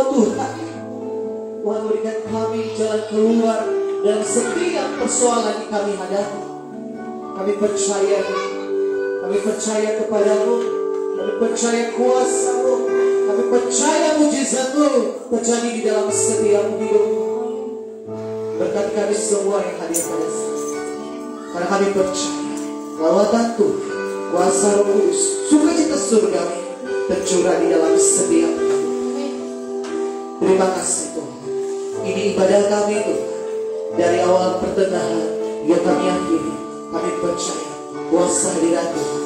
Tuhan, Tuhan berikan kami jalan keluar dalam setiap persoalan yang kami hadapi. Kami percaya kepadamu, kami percaya kuasa-Mu, kami percaya mujizat-Mu terjadi di dalam setiap hidup. Berkati kami semua yang hadir pada saat ini, karena kami percaya lawatan Tuhan, kuasa Roh Kudus, sukacita surgawi tercurah di dalam setiap hidup. Terima kasih Tuhan. Ini ibadah kami Tuhan, dari awal pertengahan hingga kami akhiri. Kami percaya kuasa hadirat Tuhan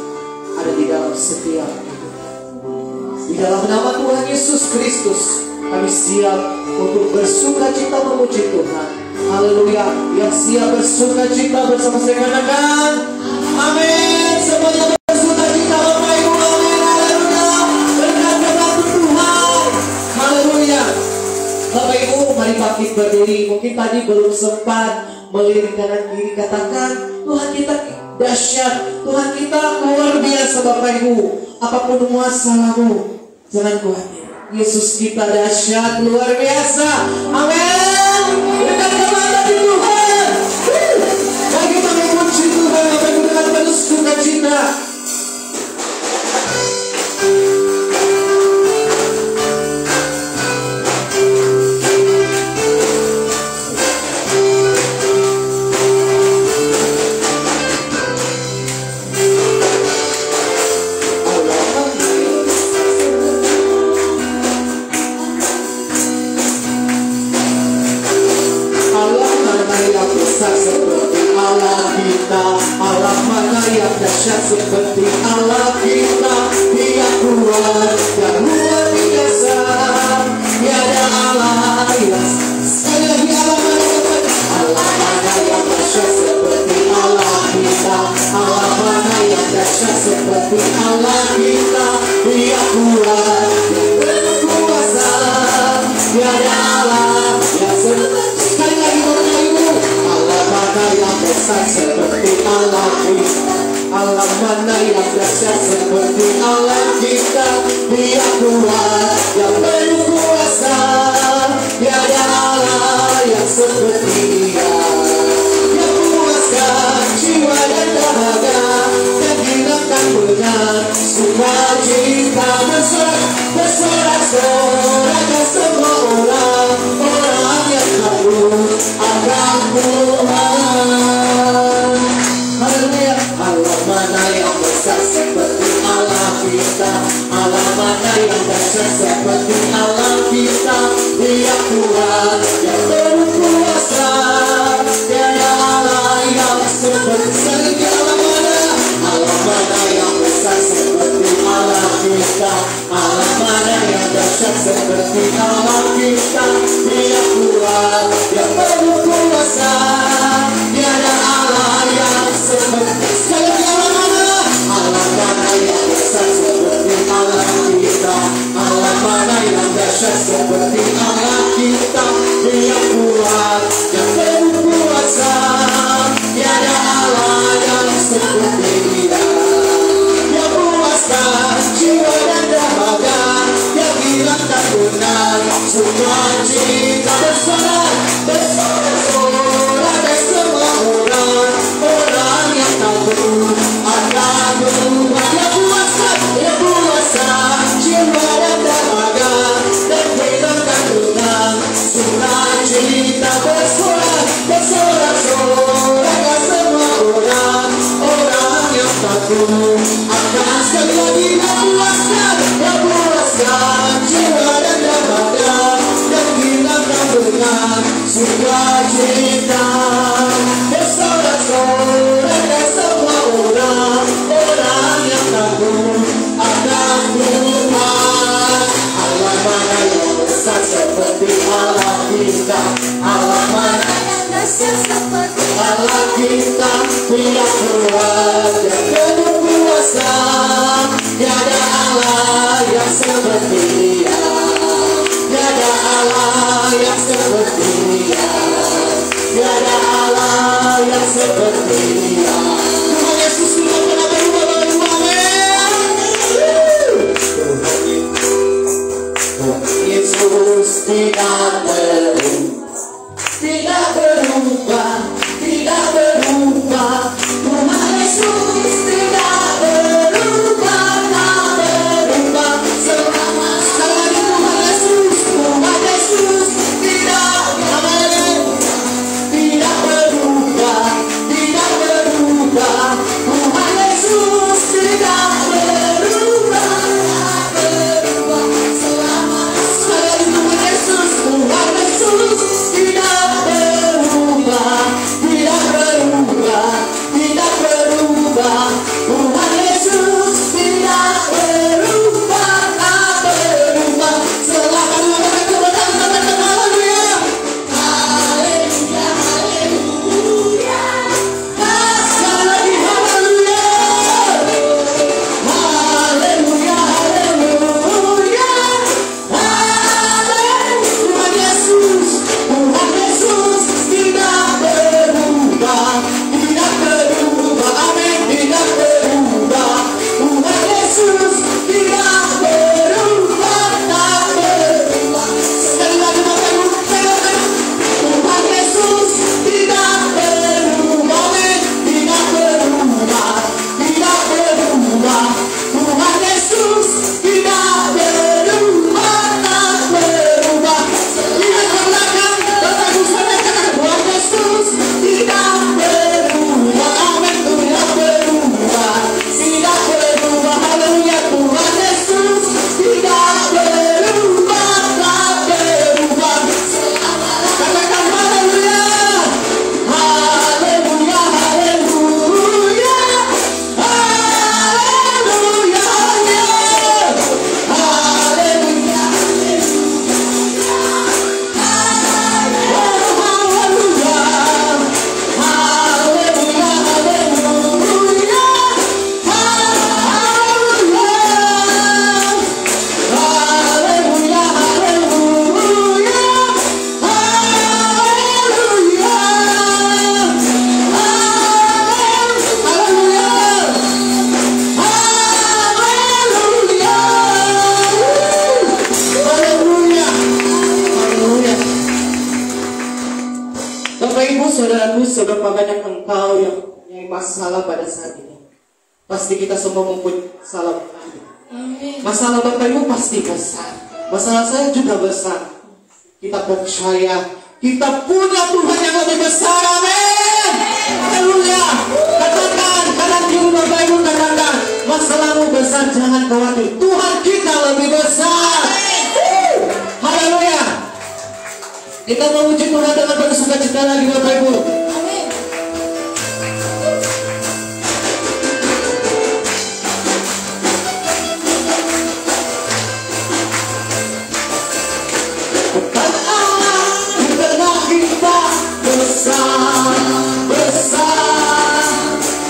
ada di dalam setiap hidup. Di dalam nama Tuhan Yesus Kristus, kami siap untuk bersukacita memuji Tuhan. Haleluya. Yang siap bersukacita bersama saya katakan amin. Semuanya bersukacita Bapak Ibu. Amin. Haleluya. Berkat Tuhan. Haleluya. Bapak Ibu, mari bangkit berdiri. Mungkin tadi belum sempat melirik kanan kiri. Katakan Tuhan kita dahsyat, Tuhan kita luar biasa Bapak Ibu. Apapun masalahmu, jangan khawatir. Yesus kita dahsyat, luar biasa. Amin. Dekatkan mata di Tuhan. Bagi kami puji Tuhan, Bapak Ibu dengan penuh sukacita. Allah mana yang dahsyat seperti Allah kita, Dia kuat dan luar biasa. Tiada Allah yang sekali lagi Allah mana yang dahsyat seperti Allah kita, Allah mana yang dahsyat seperti Allah kita, Dia kuat dan berkuasa. Tiada Allah yang sekali lagi Allah mana yang besar seperti Allah kita, Allah mana yang dahsyat seperti Allah kita, Dia kuat yang berkuasa. Tiada Allah yang seperti Dia, Dia puaskan jiwa dan dahaga, dan hilangkan dengan sukacita. Bersorak-sorai semua orang yang takut akan Tuhan. Haleluya. Allah mana yang besar seperti Allah kita, Allah mana yang dahsyat seperti Allah kita, Dia kuat yang berkuasa. Tiada Allah yang seperti Allah mana yang besar seperti Allah kita, Allah mana yang dahsyat seperti Allah kita, Dia kuat yang berkuasa. Tiada Allah yang seperti Allah mana yang besar seperti Allah kita, Allah mana yang dahsyat seperti Allah kita, Dia kuat yang berkuasa. Tiada Allah yang seperti Dia, Dia puaskan jiwa dan dahaga, yang hilangkan dengan sukacita. Bersorak-sorai semua orang yang takut akan Tuhan. Dia puaskan jiwa dan dahaga, dan hilangkan dengan sukacita. Bersorak-sorai semua orang yang takut akan. Sekali lagi Dia puaskan jiwa dan dahaga, dan hilangkan dengan sukacita. Bersorak-sorai semua orang yang takut akan Tuhan. Allah mana yang besar seperti Allah kita, Allah mana yang dahsyat seperti Allah kita, Dia kuat dan berkuasa. Tiada Allah yang seperti Dia, tiada Allah yang seperti Dia, tiada Allah yang seperti Dia. Tuhan Yesus sudah pernah berubah. Amin. Yesus tidak berubah, tidak berubah, tidak berubah. Tuhan Yesus tidak berubah, tak berubah selama. Sekali lagi Tuhan Yesus tidak tidak berubah, tidak berubah. Tuhan Yesus tidak berubah, tak berubah selama. Sekali lagi Tuhan Yesus tidak berubah, tidak berubah, tidak berubah. Tuhan Yesus tidak berubah, tak berubah selama. Haleluya, haleluya, haleluya. Sekali lagi haleluya, haleluya, haleluya, haleluya. Tuhan Yesus tidak berubah, tidak berubah. Amin, tidak berubah. Tuhan Yesus tidak berubah, tak berubah. Sekali lagi Bapak Ibu, Tuhan Yesus tidak berubah. Amin, tidak berubah, tidak berubah. Tuhan Yesus tidak berubah, tak berubah. Lihat ke belakang, Bapak Ibu saudara, katakan Tuhan Yesus tidak berubah. Amin, tidak berubah, tidak berubah. Haleluya, Tuhan Yesus tidak berubah, tak berubah. Katakan haleluya, haleluya, haleluya, haleluya, haleluya, Bapak Ibu saudaraku, seberapa banyak engkau yang punya masalah pada saat ini? Pasti kita semua mempunyai masalah. Masalah Bapak Ibu pasti besar. Masalah saya juga besar. Kita percaya kita punya Tuhan yang lebih besar. Amin. Haleluya. Katakan kanan kiri Bapak Ibu, katakan masalahmu besar, jangan khawatir. Tuhan kita lebih besar. Haleluya. Kita memuji Tuhan dengan penuh sukacita lagi Bapak Ibu. Bukan Allah di tengah kita besar, besar.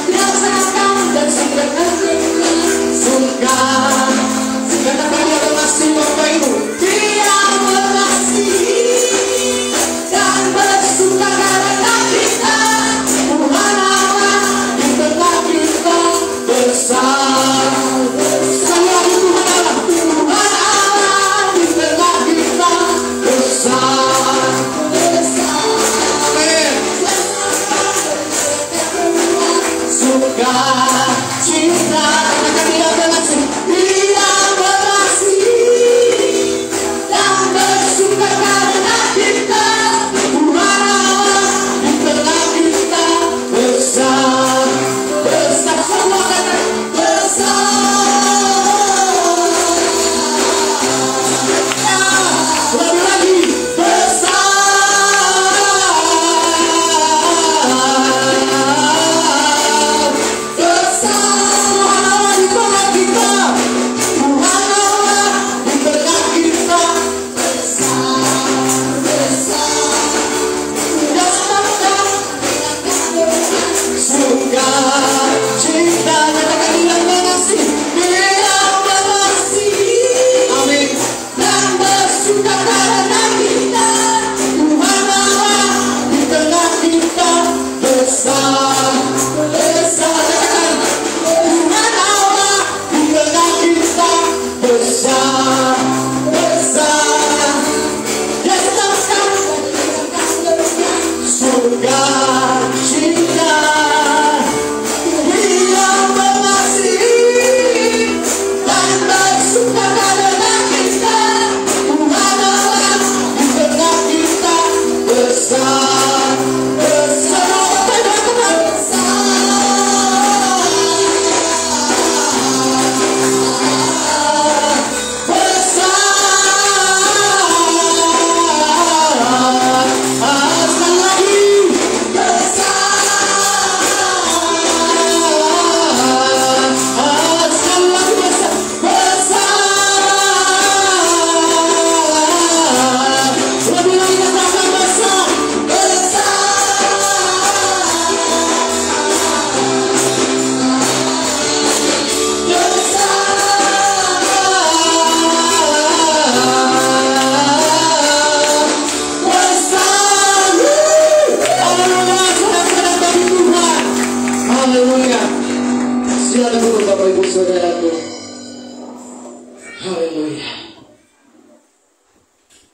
Dia serahkan dan singkatkan surga. Katakan dia mengasihi Bapak Ibu. Dia mengasihi dan bersuka karena kita. Tuhan Allah di tengah kita besar. Sekali lagi Tuhan Allah di tengah kita besar.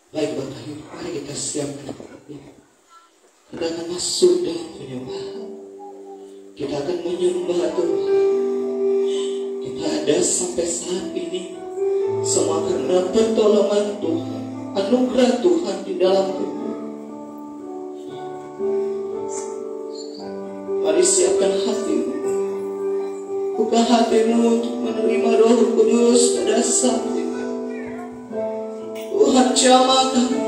Baik Bapak Ibu, mari kita siapkan. Kita akan masuk dalam penyembahan. Kita akan menyembah Tuhan. Kita ada sampai saat ini semua karena pertolongan Tuhan, anugerah Tuhan di dalam hidup. Mari siapkan hatimu, buka hatimu untuk menerima Roh Kudus pada saat ini. Tuhan jamah kami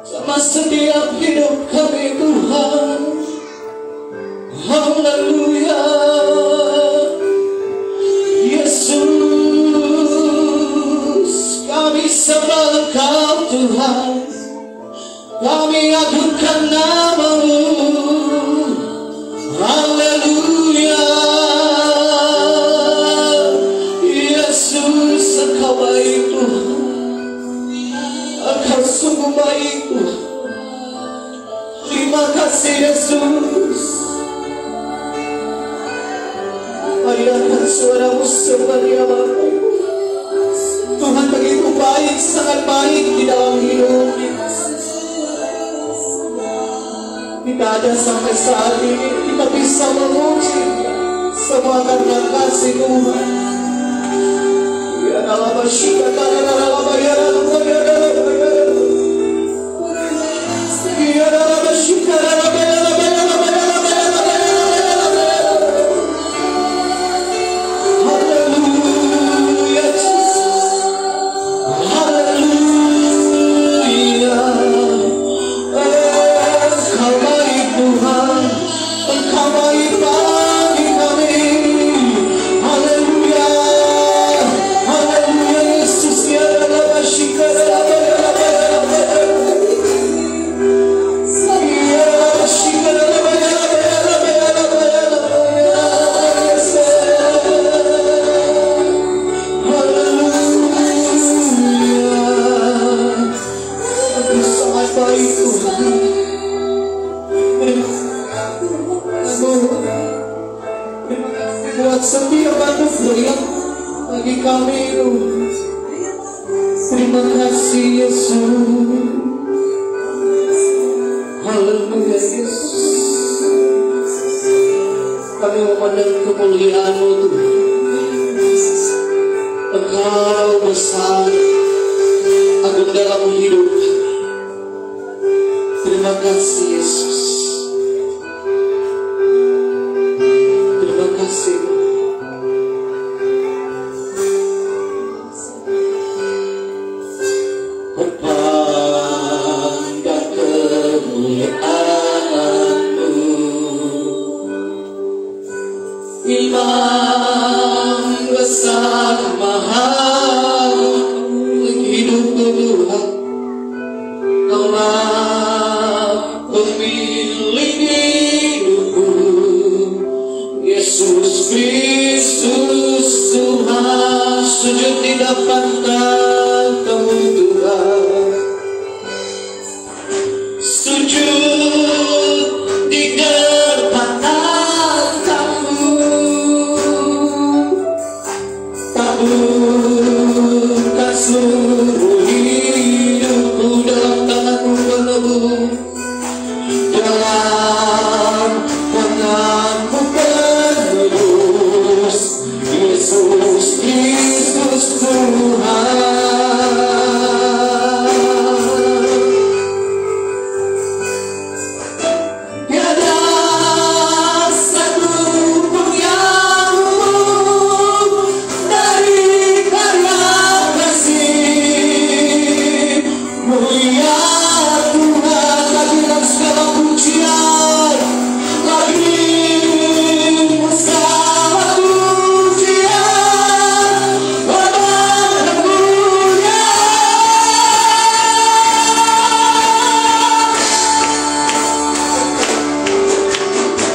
sama setiap hidup kami Tuhan. Haleluya. Yesus, kami sembah Engkau Tuhan, kami agungkan nama-Mu. Haleluya. Yesus, Engkau baik Tuhan, Engkau sungguh baik Tuhan. Terima kasih Yesus. Mari angkat suaramu sebagai Bapak. Tuhan begitu baik, sangat baik di dalam hidup kita. Kita ada sampai saat ini, kita bisa memuji semua karena kasih Tuhan. Ya dalam bersyukur, dalam bayar, ya dalam bersyukur, dalam bayar. Buat setiap anugerah bagi kami. Terima kasih Yesus. Haleluya Yesus. Kami memandang kemuliaan-Mu Tuhan. Engkau besar, agung dalam hidup kami. Terima kasih Yesus. Terima kasih. Imam besar mahal hidup Tuhan, Kaulah pemilik hidupku, Yesus Kristus Tuhan. Sujud di depan Kamu Tuhan, sujud di depan bukan seluruh hidupku dalam tangan-Mu penuh, dalam tangan-Mu penuh, Yesus Kristus Tuhan. Tiada satu pun yang mulia Tuhan, hadirat segala pujian, lagi segala pujian, haleluya.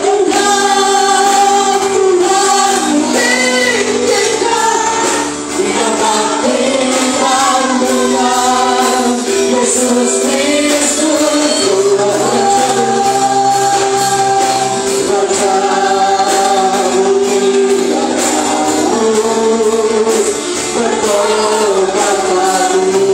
Engkau Tuhan meninggikan, Dia bangkitkan dengan Yesus Kristus Tuhan. Bertobat padaku,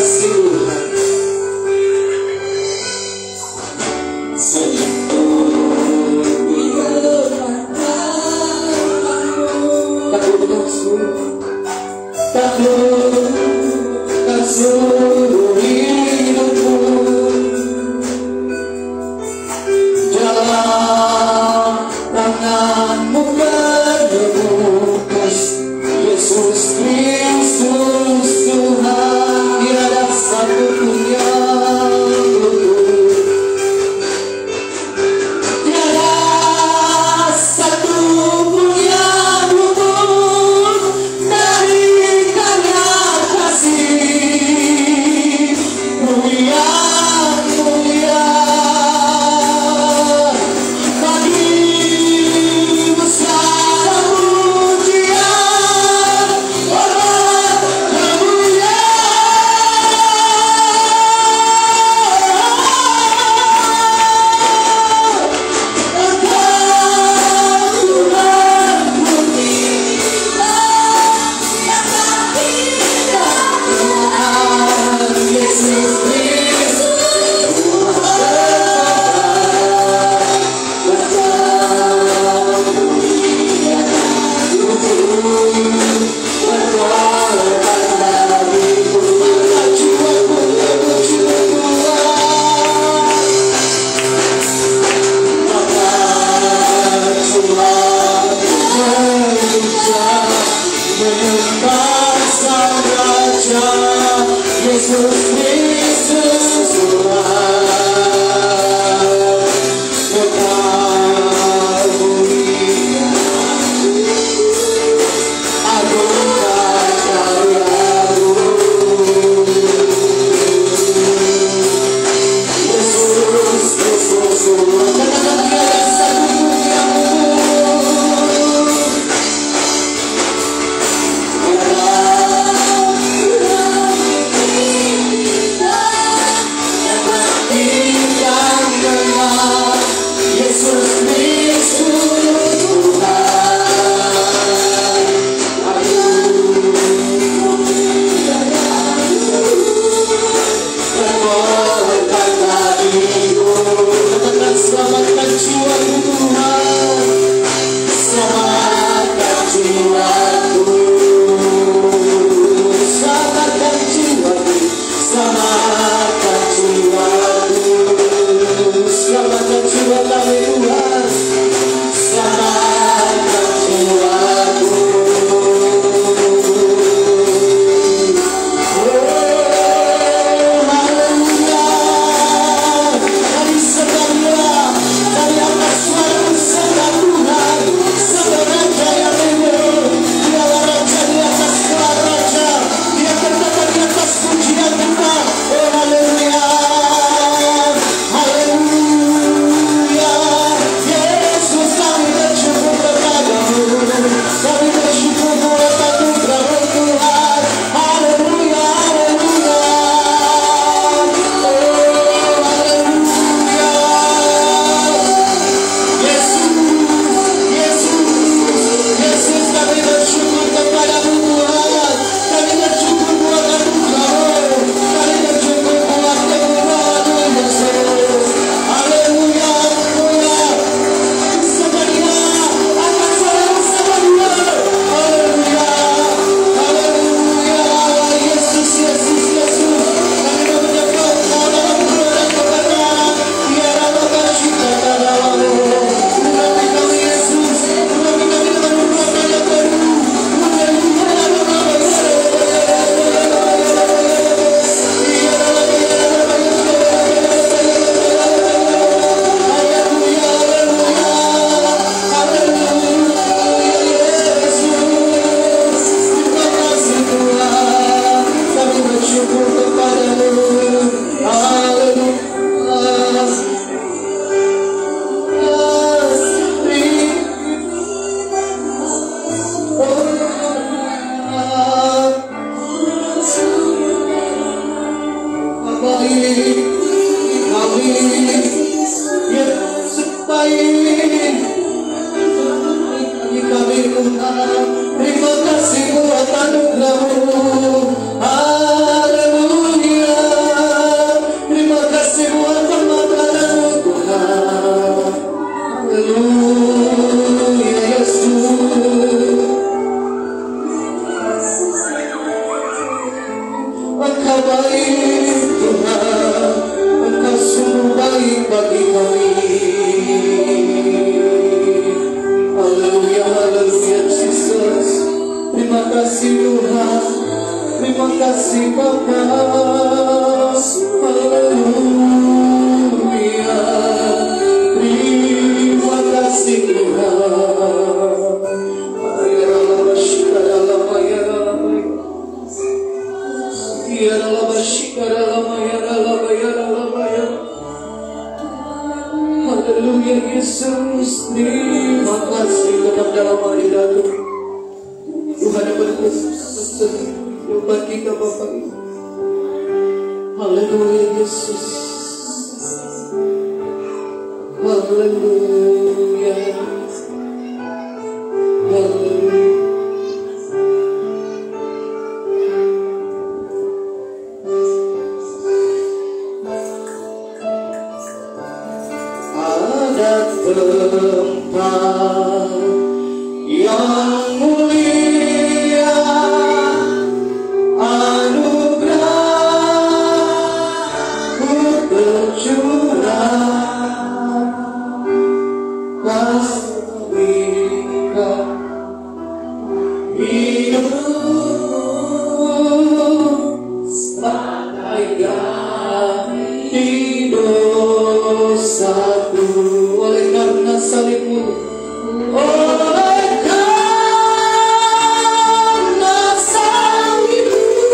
seluruh taklukkan seluruh hidupku dalam tanganmu menebus Yesus Kristus Tuhan. Tiada satu pun yang luput, tiada satu pun yang luput dari karya kasih Engkau baik Tuhan, Engkau sungguh baik bagi kami. Haleluya, haleluya Jesus. Terima kasih Tuhan, terima kasih Bapa. Haleluya, terima kasih Tuhan. Haleluya Yesus, terima kasih tetap dalam hadirat-Mu. Tuhan yang berkuasa buat kita Bapa. Haleluya Yesus. Haleluya. Haleluya. Ada tempat yang mulia, anugerah-Mu tercurah, kasih-Mu hidupku bagaikan di dosaku. Oleh karena salib-Mu, oleh karena salib-Mu,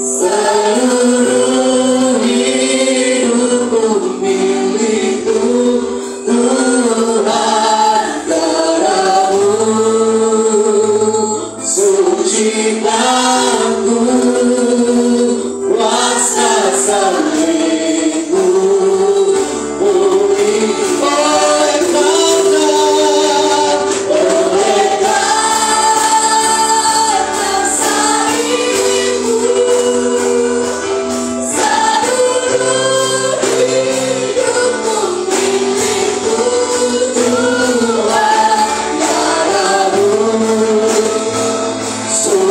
seluruh hidupku milik-Mu, Tuhan darah-Mu, sucikanku kuasa salib-Mu.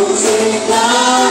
Sucikan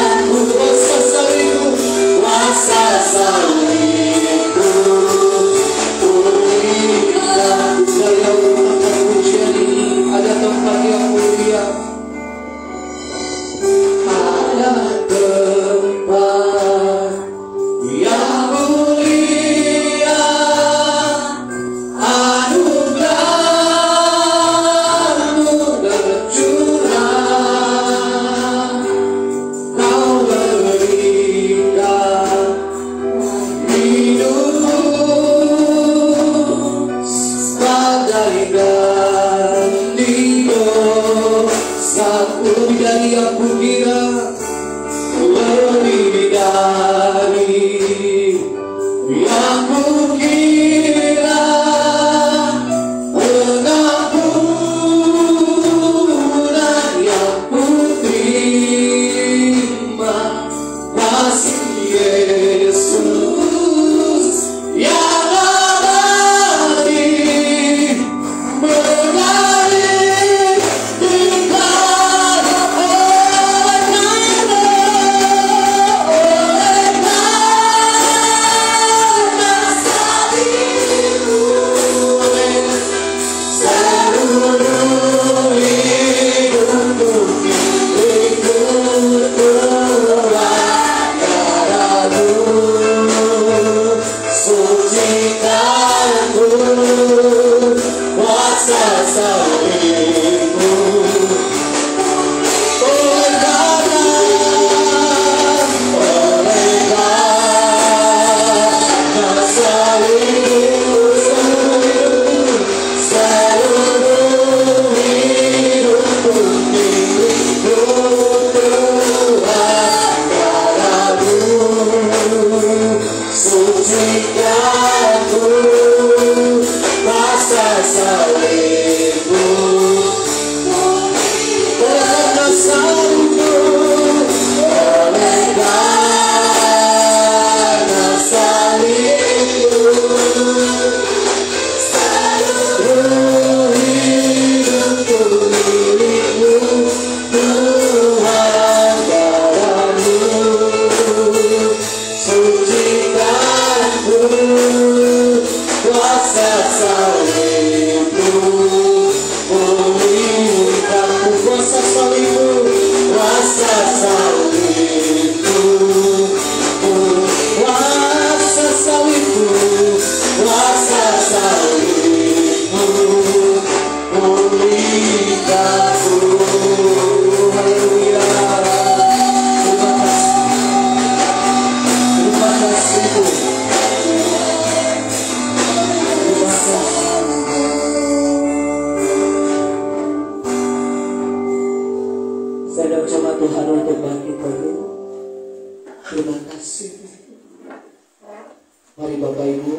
Mari Bapak Ibu,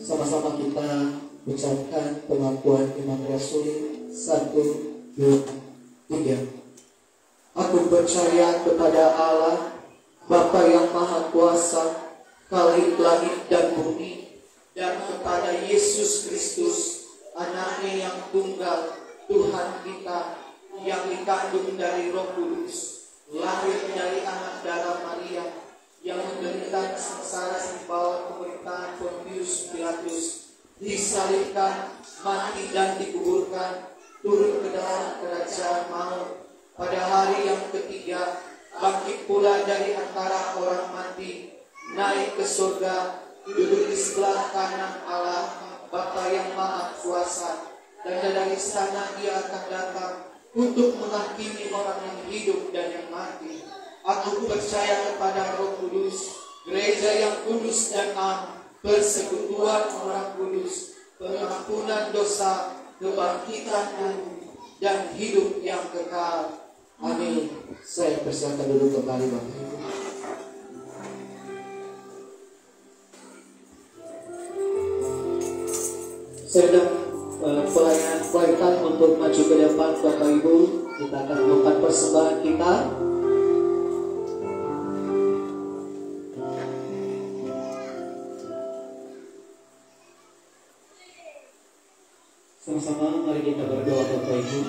sama-sama kita ucapkan pengakuan iman rasuli 1, 2, 3. Aku percaya kepada Allah, Bapa yang Maha Kuasa, Khalik langit dan bumi, dan kepada Yesus Kristus, Anaknya yang tunggal, Tuhan kita, yang dikandung dari Roh Kudus, lahir dari anak darah Maria, yang menderita sengsara di bawah pemerintahan Pontius Pilatus, disalibkan, mati dan dikuburkan, turun ke dalam kerajaan maut, pada hari yang ketiga bangkit pula dari antara orang mati, naik ke surga, duduk di sebelah kanan Allah Bapa yang Maha Kuasa, dan dari sana Dia akan datang untuk menghakimi orang yang hidup dan yang mati. Aku percaya kepada Roh Kudus, gereja yang kudus dan am, persekutuan orang kudus, pengampunan dosa, kebangkitan tubuh, dan hidup yang kekal. Amin. Saya persilakan dulu kembali Bapak Ibu. Saya sedang pelayanan untuk maju ke depan Bapak Ibu. Kita akan melakukan persembahan kita. Sama-sama mari kita berdoa Bapak Ibu.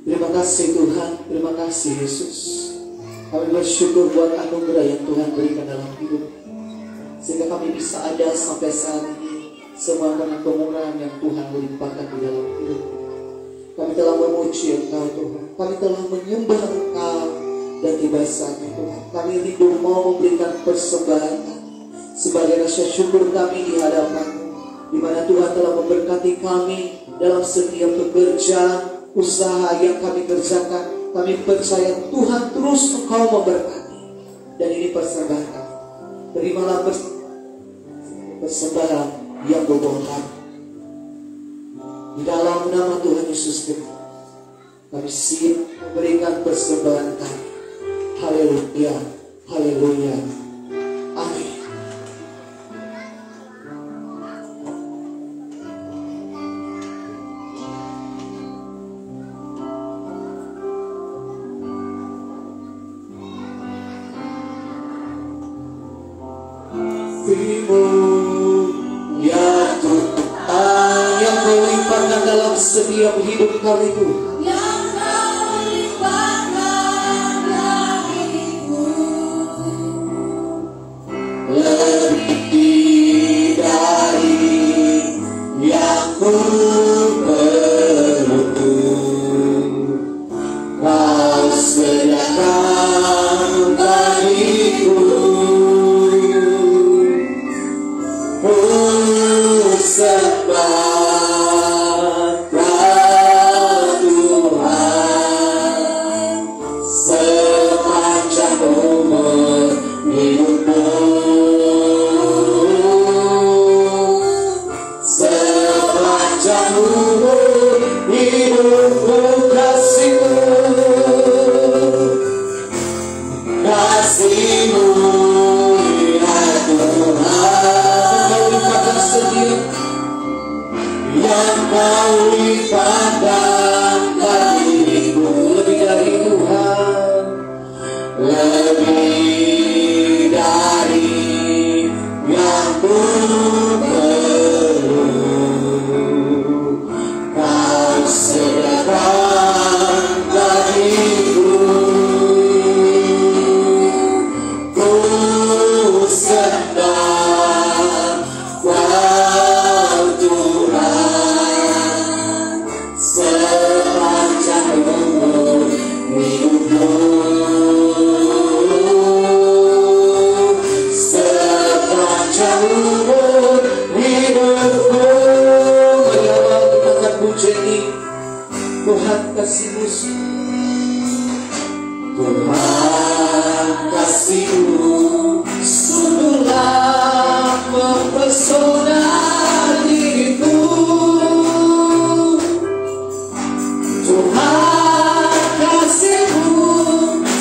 Terima kasih Tuhan, terima kasih Yesus. Kami bersyukur buat anugerah yang Tuhan berikan dalam hidup, sehingga kami bisa ada sampai saat ini, semua karena kemurahan yang Tuhan limpahkan di dalam hidup. Kami telah memuji Engkau Tuhan, kami telah menyembah Engkau, dan tiba saatnya Tuhan kami rindu mau memberikan persembahan sebagai rasa syukur kami di hadapan-Mu, di mana Tuhan telah memberkati kami dalam setiap pekerjaan, usaha yang kami kerjakan. Kami percaya Tuhan terus Engkau memberkati, dan ini persembahan kami. Terimalah persembahan yang berbohong di dalam nama Tuhan Yesus Kristus. Kami siap memberikan persembahan kami. Haleluya, haleluya, amin. Ya Tuhan yang melimpahkan dalam setiap hidup kami Tuhan, yang Kau limpahkan dalam hidupku, lebih dari yang ku perlu, Kau sediakan bagiku. Sembah Tuhan sepanjang umur hidupku, sepanjang umur hidupku kasih-Mu, kasih-Mu ya Tuhan, yang Kau limpahkan bagiku. Lebih dari Tuhan, lebih dari yang ku perlu, Kau sediakan bagiku. Ku sembah Kau Tuhan Tuhan kasih-Mu. Tuhan kasih-Mu sungguhlah mempesona diriku. Tuhan kasih-Mu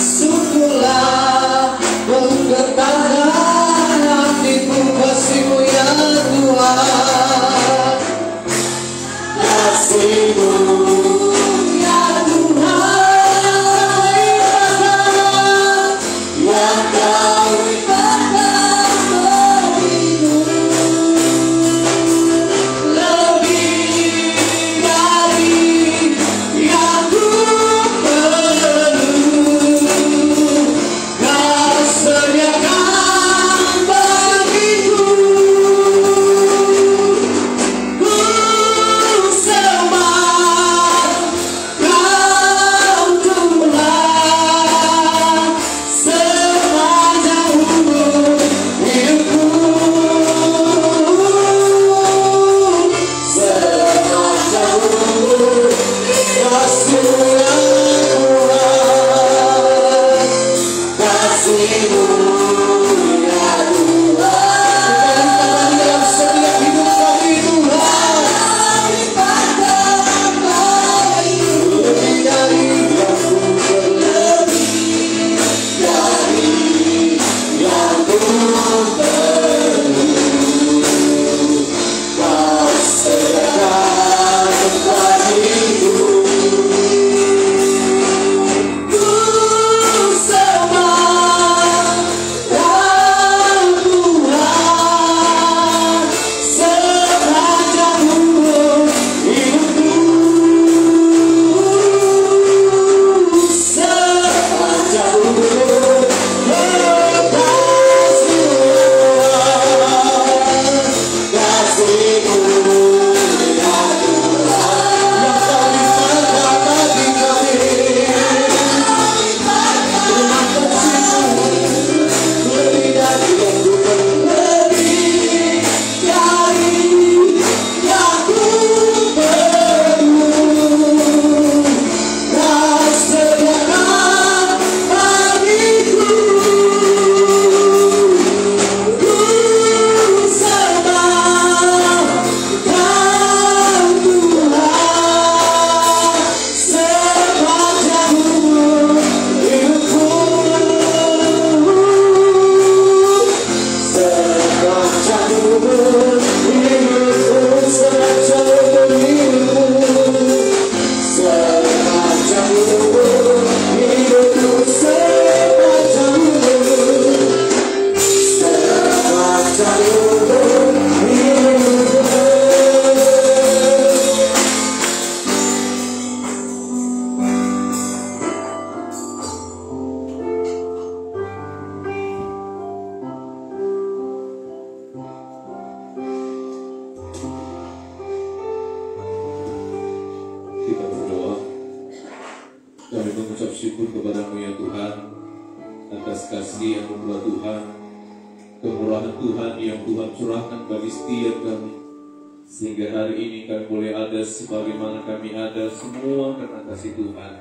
sungguhlah menggetarkan hatiku. Kasih-Mu ya Tuhan, kasih-Mu ya Tuhan, yang Kau limpahkan berimu lebih dari yang ku perlu. Kau sediakan bagiku. Ku sembah Kau Tuhan sepanjang umur hidupku. Sepanjang umur kasih-Mu ya Tuhan, kasih-Mu ya Tuhan. Dalam setiap hidup kami Tuhan, lebih dari yang ku perlu, dari yang ku perlu. Kau sediakan bagiku. Ku sembah Kau Tuhan sepanjang umur hidupku. Sepanjang umur kasih-Mu ya Tuhan, Kita berdoa. Kami mengucap syukur kepada-Mu ya Tuhan, atas kasih yang membuat Tuhan, kemurahan Tuhan yang Tuhan curahkan bagi setiap kami, sehingga hari ini kami boleh ada sebagaimana kami ada semua karena kasih Tuhan.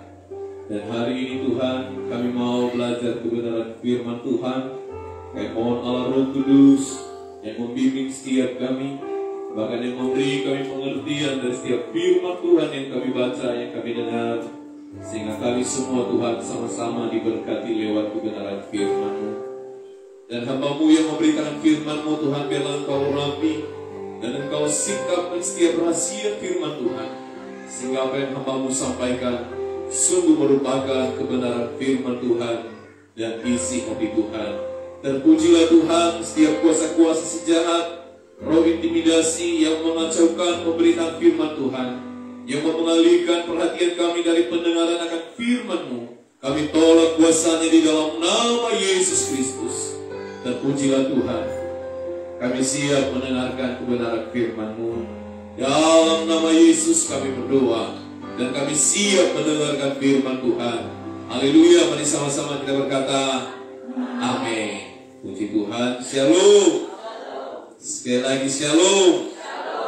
Dan hari ini Tuhan, kami mau belajar kebenaran firman Tuhan. Kami mohon Allah Roh Kudus yang membimbing setiap kami, bahkan yang memberi kami pengertian dari setiap firman Tuhan yang kami baca, yang kami dengar, sehingga kami semua Tuhan sama-sama diberkati lewat kebenaran firman-Mu. Dan hamba-Mu yang memberikan firman-Mu Tuhan, biarlah Engkau urapi dan Engkau singkapkan setiap rahasia firman Tuhan, sehingga apa yang hamba-Mu sampaikan sungguh merupakan kebenaran firman Tuhan dan isi hati Tuhan. Terpujilah Tuhan setiap kuasa-kuasa sejahat, roh intimidasi yang mengacaukan pemberitaan firman Tuhan, yang mengalihkan perhatian kami dari pendengaran akan firman-Mu. Kami tolak kuasanya di dalam nama Yesus Kristus. Terpujilah Tuhan, kami siap mendengarkan kebenaran firman-Mu. Dalam nama Yesus kami berdoa, dan kami siap mendengarkan firman Tuhan. Haleluya, mari sama-sama kita berkata amin. Puji Tuhan, shalom. Sekali lagi shalom.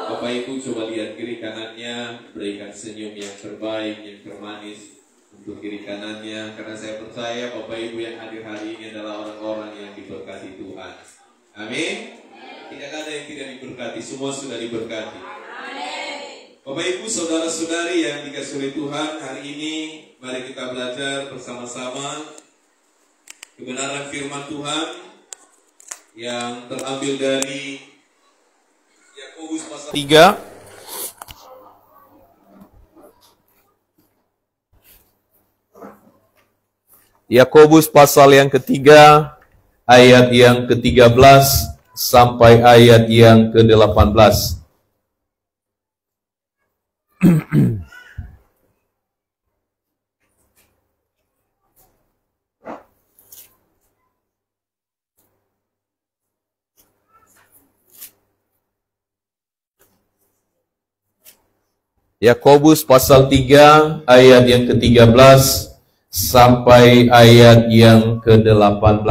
Bapak Ibu coba lihat kiri kanannya, berikan senyum yang terbaik, yang termanis untuk kiri kanannya, karena saya percaya Bapak Ibu yang hadir hari ini adalah orang-orang yang diberkati Tuhan. Amin. Tidak ada yang tidak diberkati, semua sudah diberkati. Bapak Ibu, saudara-saudari yang dikasihi oleh Tuhan, hari ini mari kita belajar bersama-sama kebenaran firman Tuhan yang terambil dari Yakobus pasal 3. Yakobus pasal yang ketiga, ayat yang ke-13 sampai ayat yang ke-18. Yakobus pasal 3 ayat yang ke-13 sampai ayat yang ke-18.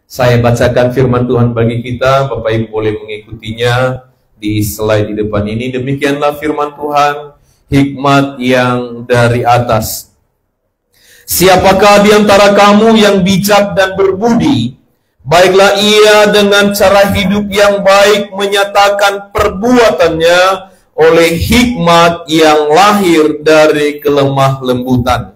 Saya bacakan firman Tuhan bagi kita, Bapak Ibu boleh mengikutinya di slide di depan ini. Demikianlah firman Tuhan, hikmat yang dari atas. Siapakah di antara kamu yang bijak dan berbudi? Baiklah ia dengan cara hidup yang baik menyatakan perbuatannya oleh hikmat yang lahir dari kelemah lembutan.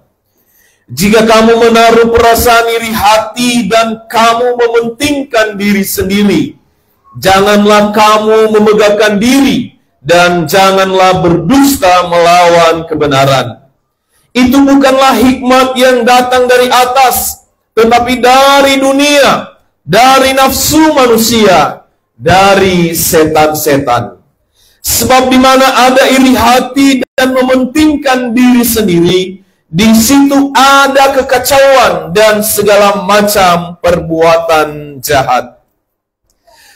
Jika kamu menaruh perasaan iri hati dan kamu mementingkan diri sendiri, janganlah kamu memegahkan diri dan janganlah berdusta melawan kebenaran. Itu bukanlah hikmat yang datang dari atas, tetapi dari dunia, dari nafsu manusia, dari setan-setan. Sebab di mana ada iri hati dan mementingkan diri sendiri, di situ ada kekacauan dan segala macam perbuatan jahat.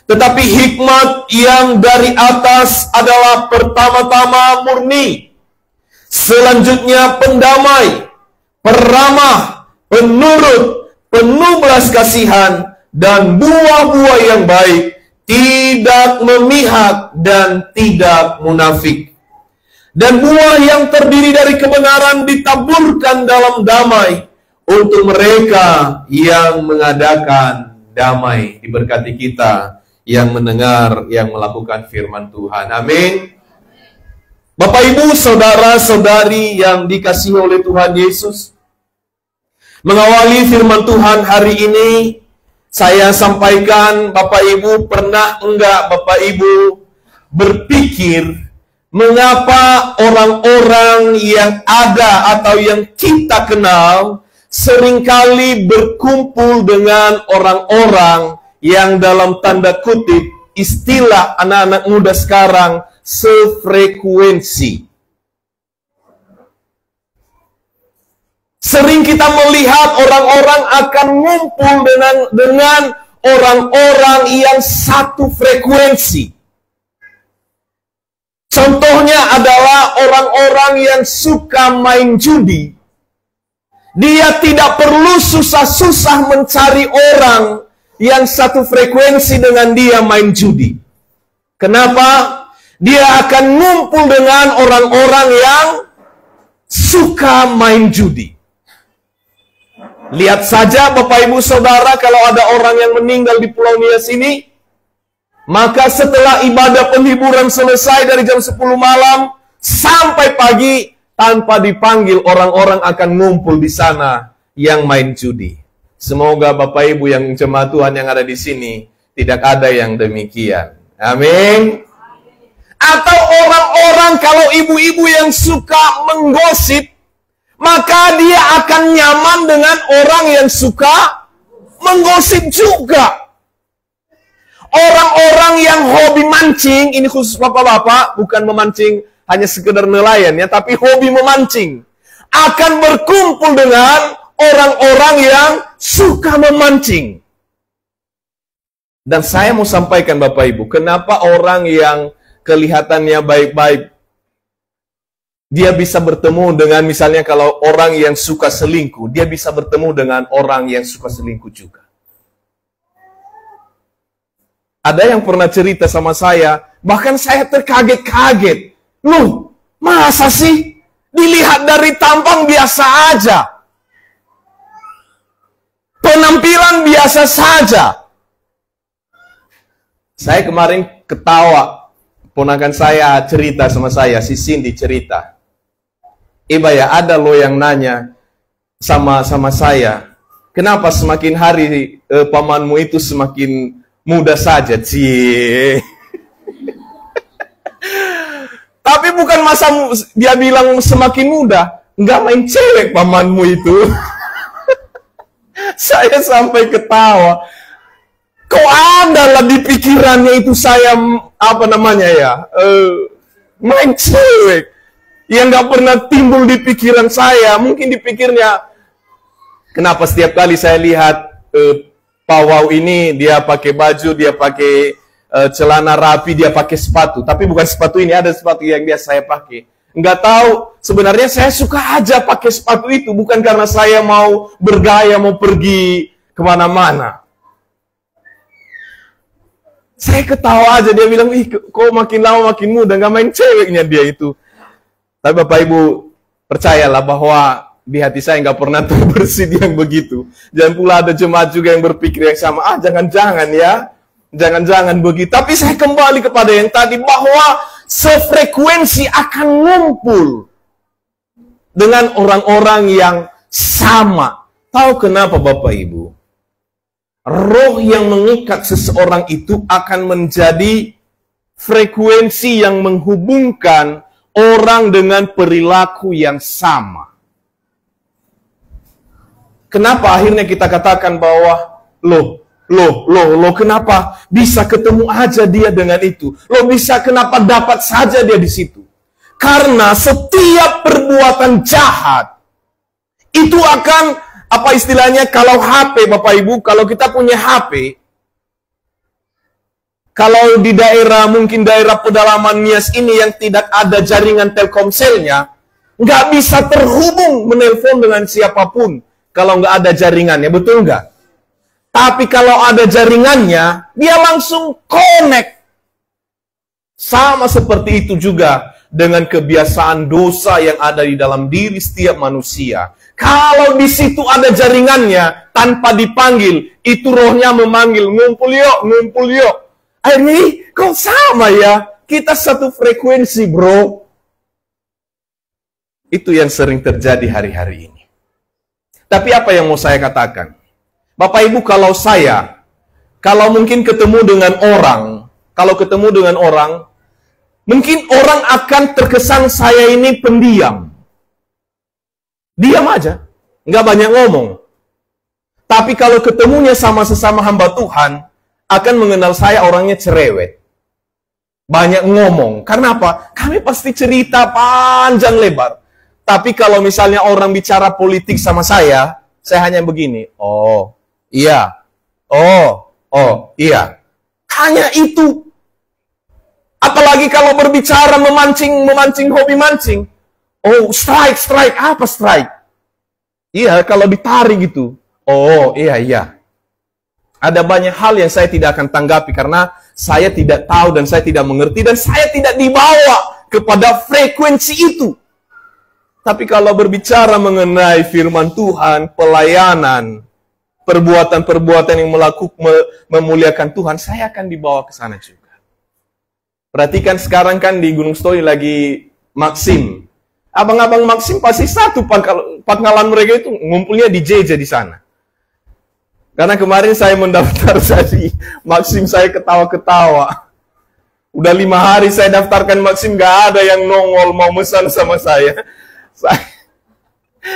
Tetapi hikmat yang dari atas adalah pertama-tama murni, selanjutnya pendamai, peramah, penurut, penuh belas kasihan, dan buah-buah yang baik, tidak memihak dan tidak munafik. Dan buah yang terdiri dari kebenaran ditaburkan dalam damai untuk mereka yang mengadakan damai. Diberkati kita yang mendengar, yang melakukan firman Tuhan. Amin. Bapak Ibu, saudara-saudari yang dikasihi oleh Tuhan Yesus, mengawali firman Tuhan hari ini, saya sampaikan, Bapak Ibu, pernah enggak Bapak Ibu berpikir mengapa orang-orang yang ada atau yang kita kenal seringkali berkumpul dengan orang-orang yang dalam tanda kutip istilah anak-anak muda sekarang sefrekuensi. Sering kita melihat orang-orang akan ngumpul dengan orang-orang yang satu frekuensi. Contohnya adalah orang-orang yang suka main judi. Dia tidak perlu susah-susah mencari orang yang satu frekuensi dengan dia main judi. Kenapa? Dia akan ngumpul dengan orang-orang yang suka main judi. Lihat saja Bapak Ibu Saudara, kalau ada orang yang meninggal di Pulau Nias ini, maka setelah ibadah penghiburan selesai dari jam 10 malam sampai pagi, tanpa dipanggil orang-orang akan ngumpul di sana yang main judi. Semoga Bapak Ibu yang jemaat Tuhan yang ada di sini tidak ada yang demikian. Amin. Atau orang-orang, kalau ibu-ibu yang suka menggosip, maka dia akan nyaman dengan orang yang suka menggosip juga. Orang-orang yang hobi mancing, ini khusus bapak-bapak, bukan memancing hanya sekedar nelayan ya, tapi hobi memancing, akan berkumpul dengan orang-orang yang suka memancing. Dan saya mau sampaikan Bapak Ibu, kenapa orang yang kelihatannya baik-baik, dia bisa bertemu dengan, misalnya kalau orang yang suka selingkuh, dia bisa bertemu dengan orang yang suka selingkuh juga. Ada yang pernah cerita sama saya, bahkan saya terkaget-kaget. Loh, masa sih? Dilihat dari tampang biasa aja. Penampilan biasa saja. Saya kemarin ketawa. Ponakan saya cerita sama saya, si Cindy cerita. Iba ya, ada loh yang nanya sama saya, kenapa semakin hari pamanmu itu semakin muda saja, cie. Tapi bukan masa dia bilang semakin muda, nggak main cewek pamanmu itu. Saya sampai ketawa. Kok ada lah di pikirannya itu saya main cewek yang nggak pernah timbul di pikiran saya. Mungkin dipikirnya, kenapa setiap kali saya lihat Pak Wow ini dia pakai baju, dia pakai celana rapi, dia pakai sepatu. Tapi bukan sepatu ini, ada sepatu yang biasa saya pakai. Nggak tahu, sebenarnya saya suka aja pakai sepatu itu. Bukan karena saya mau bergaya, mau pergi kemana-mana. Saya ketawa aja, dia bilang, ih kok makin lama makin muda, nggak main ceweknya dia itu. Tapi Bapak Ibu, percayalah bahwa di hati saya nggak pernah terbersih yang begitu. Jangan pula ada jemaat juga yang berpikir yang sama. Jangan-jangan ya. Jangan-jangan begitu. Tapi saya kembali kepada yang tadi, bahwa sefrekuensi akan ngumpul dengan orang-orang yang sama. Tahu kenapa Bapak Ibu? Roh yang mengikat seseorang itu akan menjadi frekuensi yang menghubungkan orang dengan perilaku yang sama. Kenapa akhirnya kita katakan bahwa loh, kenapa bisa ketemu aja dia dengan itu? Kenapa dapat saja dia di situ? Karena setiap perbuatan jahat itu akan, apa istilahnya, kalau HP Bapak Ibu, kalau kita punya HP, kalau di daerah, mungkin daerah pedalaman Nias ini yang tidak ada jaringan Telkomselnya, nggak bisa terhubung menelpon dengan siapapun kalau nggak ada jaringannya, betul nggak? Tapi kalau ada jaringannya, dia langsung connect. Sama seperti itu juga dengan kebiasaan dosa yang ada di dalam diri setiap manusia. Kalau di situ ada jaringannya, tanpa dipanggil, itu rohnya memanggil, ngumpul yuk. Ini kok sama ya? Kita satu frekuensi, bro. Itu yang sering terjadi hari-hari ini. Tapi apa yang mau saya katakan? Bapak Ibu, kalau mungkin ketemu dengan orang, mungkin orang akan terkesan saya ini pendiam. Diam aja, nggak banyak ngomong. Tapi kalau ketemunya sama sesama hamba Tuhan, akan mengenal saya orangnya cerewet. Banyak ngomong. Karena apa? Kami pasti cerita panjang lebar. Tapi kalau misalnya orang bicara politik sama saya hanya begini. Oh, iya. Oh, iya. Hanya itu. Apalagi kalau berbicara memancing, hobi mancing. Oh, strike. Apa strike? Iya, kalau ditarik gitu. Oh, iya. Ada banyak hal yang saya tidak akan tanggapi karena saya tidak tahu dan saya tidak mengerti dan saya tidak dibawa kepada frekuensi itu. Tapi kalau berbicara mengenai firman Tuhan, pelayanan, perbuatan-perbuatan yang memuliakan Tuhan, saya akan dibawa ke sana juga. Perhatikan sekarang kan di Gunung Stoli lagi Maxim. Abang-abang Maxim pasti satu pangkalan mereka itu ngumpulnya di JJ di sana. Karena kemarin saya mendaftar jadi Maxim, saya ketawa-ketawa. Udah 5 hari saya daftarkan Maxim, gak ada yang nongol mau pesan sama saya.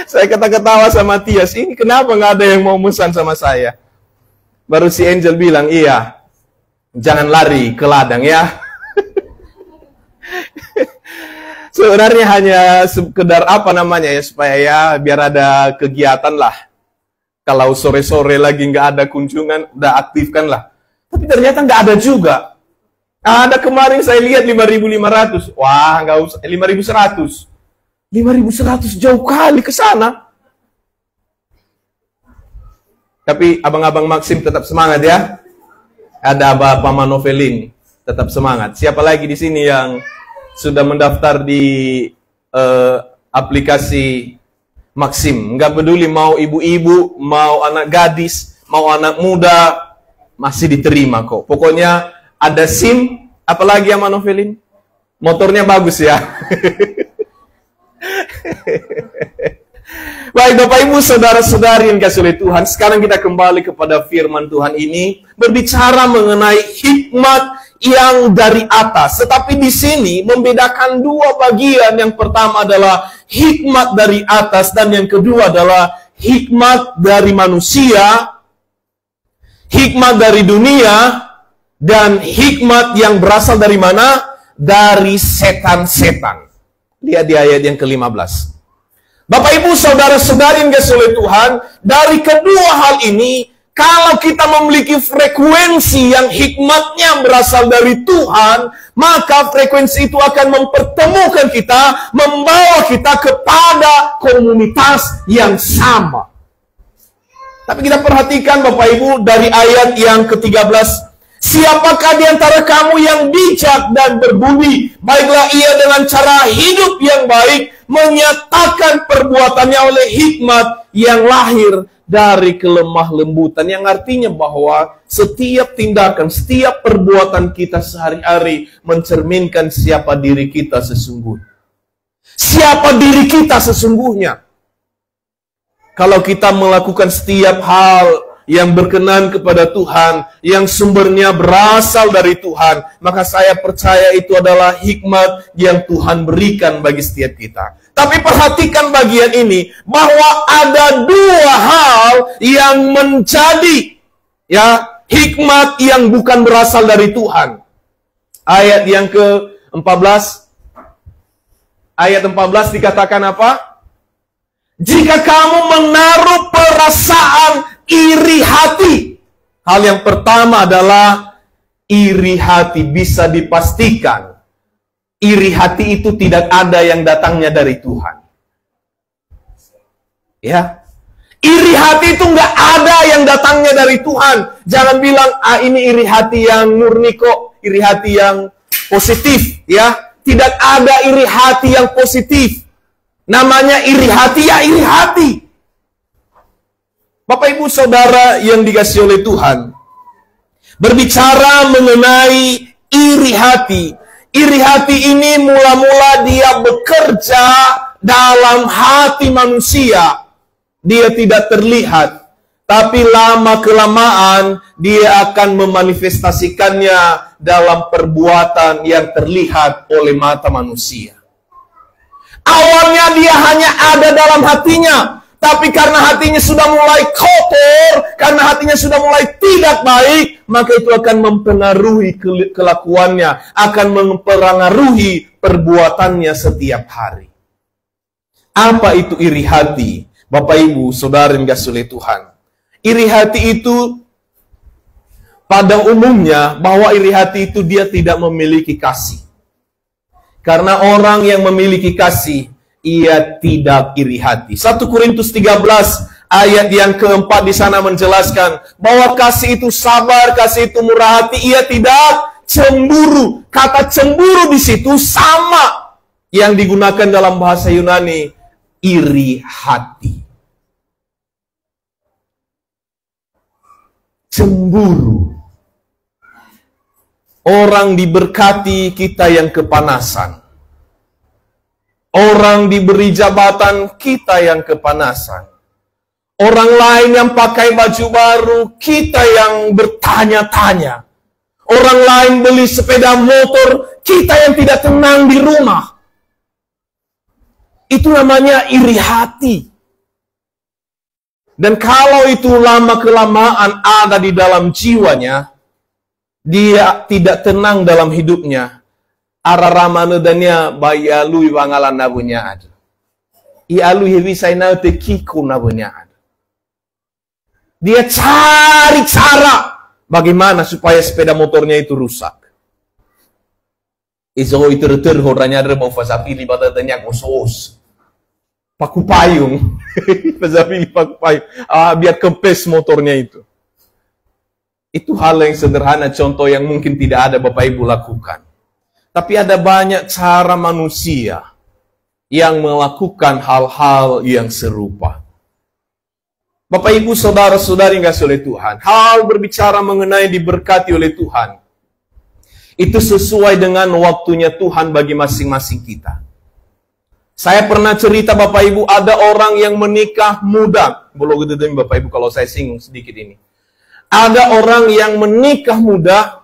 Saya ketawa sama Tias, ini kenapa gak ada yang mau pesan sama saya? Baru si Angel bilang, iya, jangan lari ke ladang ya. Sebenarnya hanya sekedar supaya ya biar ada kegiatan lah. Kalau sore-sore lagi nggak ada kunjungan, udah aktifkan lah. Tapi ternyata nggak ada juga. Ada kemarin saya lihat 5.500. Wah, nggak usah. 5.100. 5.100 jauh kali ke sana. Tapi abang-abang Maxim tetap semangat ya. Ada Bapak Manovelin, tetap semangat. Siapa lagi di sini yang sudah mendaftar di aplikasi Maxim? Nggak peduli mau ibu-ibu, mau anak gadis, mau anak muda, masih diterima kok. Pokoknya ada SIM, apalagi ya Manovelin? Motornya bagus ya. Baik Bapak Ibu saudara-saudari yang kasih oleh Tuhan, sekarang kita kembali kepada firman Tuhan ini berbicara mengenai hikmat yang dari atas. Tetapi di sini membedakan dua bagian. Yang pertama adalah hikmat dari atas dan yang kedua adalah hikmat dari manusia, hikmat dari dunia, dan hikmat yang berasal dari mana? Dari setan-setan. Lihat di ayat yang ke-15. Bapak Ibu saudara-saudari yang dikasihi oleh Tuhan, dari kedua hal ini, kalau kita memiliki frekuensi yang hikmatnya berasal dari Tuhan, maka frekuensi itu akan mempertemukan kita, membawa kita kepada komunitas yang sama. Tapi kita perhatikan Bapak Ibu dari ayat yang ke-13. Siapakah di antara kamu yang bijak dan berbudi? Baiklah ia dengan cara hidup yang baik, menyatakan perbuatannya oleh hikmat yang lahir dari kelemah lembutan. Yang artinya bahwa setiap tindakan, setiap perbuatan kita sehari-hari mencerminkan siapa diri kita sesungguhnya. Siapa diri kita sesungguhnya. Kalau kita melakukan setiap hal yang berkenan kepada Tuhan, yang sumbernya berasal dari Tuhan, maka saya percaya itu adalah hikmat yang Tuhan berikan bagi setiap kita. Tapi perhatikan bagian ini, bahwa ada dua hal yang menjadi hikmat yang bukan berasal dari Tuhan. Ayat yang ke-14, ayat 14 dikatakan apa? Jika kamu menaruh perasaan iri hati. Hal yang pertama adalah iri hati. Bisa dipastikan iri hati itu tidak ada yang datangnya dari Tuhan. Ya, iri hati itu nggak ada yang datangnya dari Tuhan. Jangan bilang ini iri hati yang murni kok, iri hati yang positif. Ya, tidak ada iri hati yang positif. Namanya iri hati ya iri hati. Bapak Ibu Saudara yang dikasihi oleh Tuhan, berbicara mengenai iri hati. Iri hati ini mula-mula dia bekerja dalam hati manusia. Dia tidak terlihat, tapi lama-kelamaan dia akan memanifestasikannya dalam perbuatan yang terlihat oleh mata manusia. Awalnya dia hanya ada dalam hatinya, tapi karena hatinya sudah mulai kotor, karena hatinya sudah mulai tidak baik, maka itu akan mempengaruhi kelakuannya, akan mempengaruhi perbuatannya setiap hari. Apa itu iri hati? Bapak Ibu, Saudara yang dikasihi oleh Tuhan. Iri hati itu pada umumnya, bahwa iri hati itu dia tidak memiliki kasih. Karena orang yang memiliki kasih, ia tidak iri hati. 1 Korintus 13 ayat yang keempat di sana menjelaskan bahwa kasih itu sabar, kasih itu murah hati, ia tidak cemburu. Kata cemburu di situ sama yang digunakan dalam bahasa Yunani, iri hati. Cemburu. Orang diberkati, kita yang kepanasan. Orang diberi jabatan, kita yang kepanasan. Orang lain yang pakai baju baru, kita yang bertanya-tanya. Orang lain beli sepeda motor, kita yang tidak tenang di rumah. Itu namanya iri hati. Dan kalau itu lama-kelamaan ada di dalam jiwanya, dia tidak tenang dalam hidupnya. Araramane dania bayalu iwangalan nabunya ada. Ialu hewi saina te kiku nabunya ada. Dia cari cara bagaimana supaya sepeda motornya itu rusak. Iso itu retur horanya ada mau fasapili pada tanya kosos. Paku payung. Fasapili paku payung. Biar kempes motornya itu. Itu hal yang sederhana, contoh yang mungkin tidak ada Bapak Ibu lakukan. Tapi ada banyak cara manusia yang melakukan hal-hal yang serupa. Bapak Ibu, saudara-saudari yang kasih oleh Tuhan, hal berbicara mengenai diberkati oleh Tuhan, itu sesuai dengan waktunya Tuhan bagi masing-masing kita. Saya pernah cerita Bapak Ibu, ada orang yang menikah muda. Boleh gitu Bapak Ibu kalau saya singgung sedikit ini. Ada orang yang menikah muda,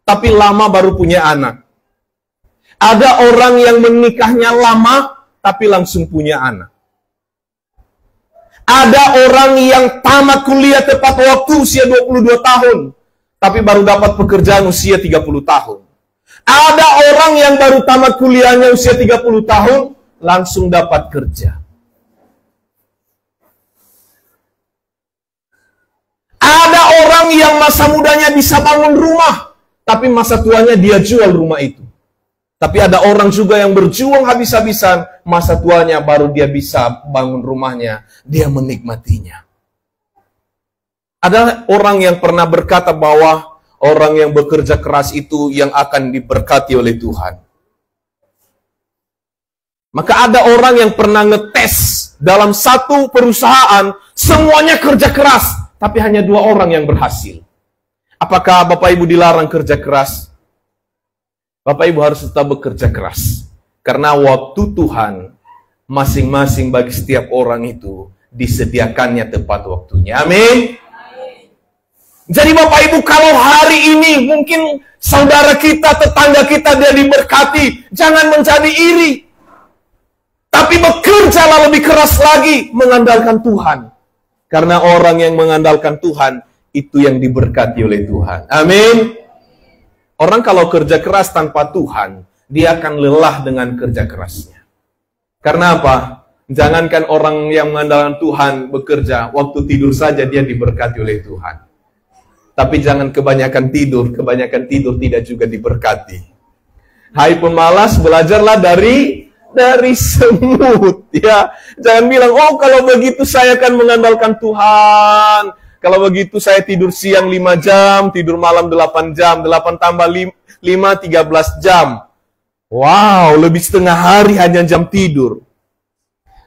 tapi lama baru punya anak. Ada orang yang menikahnya lama, tapi langsung punya anak. Ada orang yang tamat kuliah tepat waktu usia 22 tahun, tapi baru dapat pekerjaan usia 30 tahun. Ada orang yang baru tamat kuliahnya usia 30 tahun, langsung dapat kerja. Ada orang yang masa mudanya bisa bangun rumah, tapi masa tuanya dia jual rumah itu. Tapi ada orang juga yang berjuang habis-habisan, masa tuanya baru dia bisa bangun rumahnya, dia menikmatinya. Ada orang yang pernah berkata bahwa orang yang bekerja keras itu yang akan diberkati oleh Tuhan. Maka ada orang yang pernah ngetes dalam satu perusahaan, semuanya kerja keras, tapi hanya 2 orang yang berhasil. Apakah Bapak Ibu dilarang kerja keras? Bapak Ibu harus tetap bekerja keras. Karena waktu Tuhan, masing-masing bagi setiap orang itu, disediakannya tepat waktunya. Amin. Jadi Bapak Ibu, kalau hari ini mungkin saudara kita, tetangga kita dia diberkati, jangan menjadi iri. Tapi bekerjalah lebih keras lagi, mengandalkan Tuhan. Karena orang yang mengandalkan Tuhan, itu yang diberkati oleh Tuhan. Amin. Orang kalau kerja keras tanpa Tuhan, dia akan lelah dengan kerja kerasnya. Karena apa? Jangankan orang yang mengandalkan Tuhan bekerja, waktu tidur saja dia diberkati oleh Tuhan. Tapi jangan kebanyakan tidur tidak juga diberkati. Hai pemalas, belajarlah dari semut, ya. Jangan bilang, oh kalau begitu saya akan mengandalkan Tuhan. Kalau begitu saya tidur siang 5 jam, tidur malam 8 jam, 8 tambah 5, 13 jam. Wow, lebih setengah hari hanya jam tidur.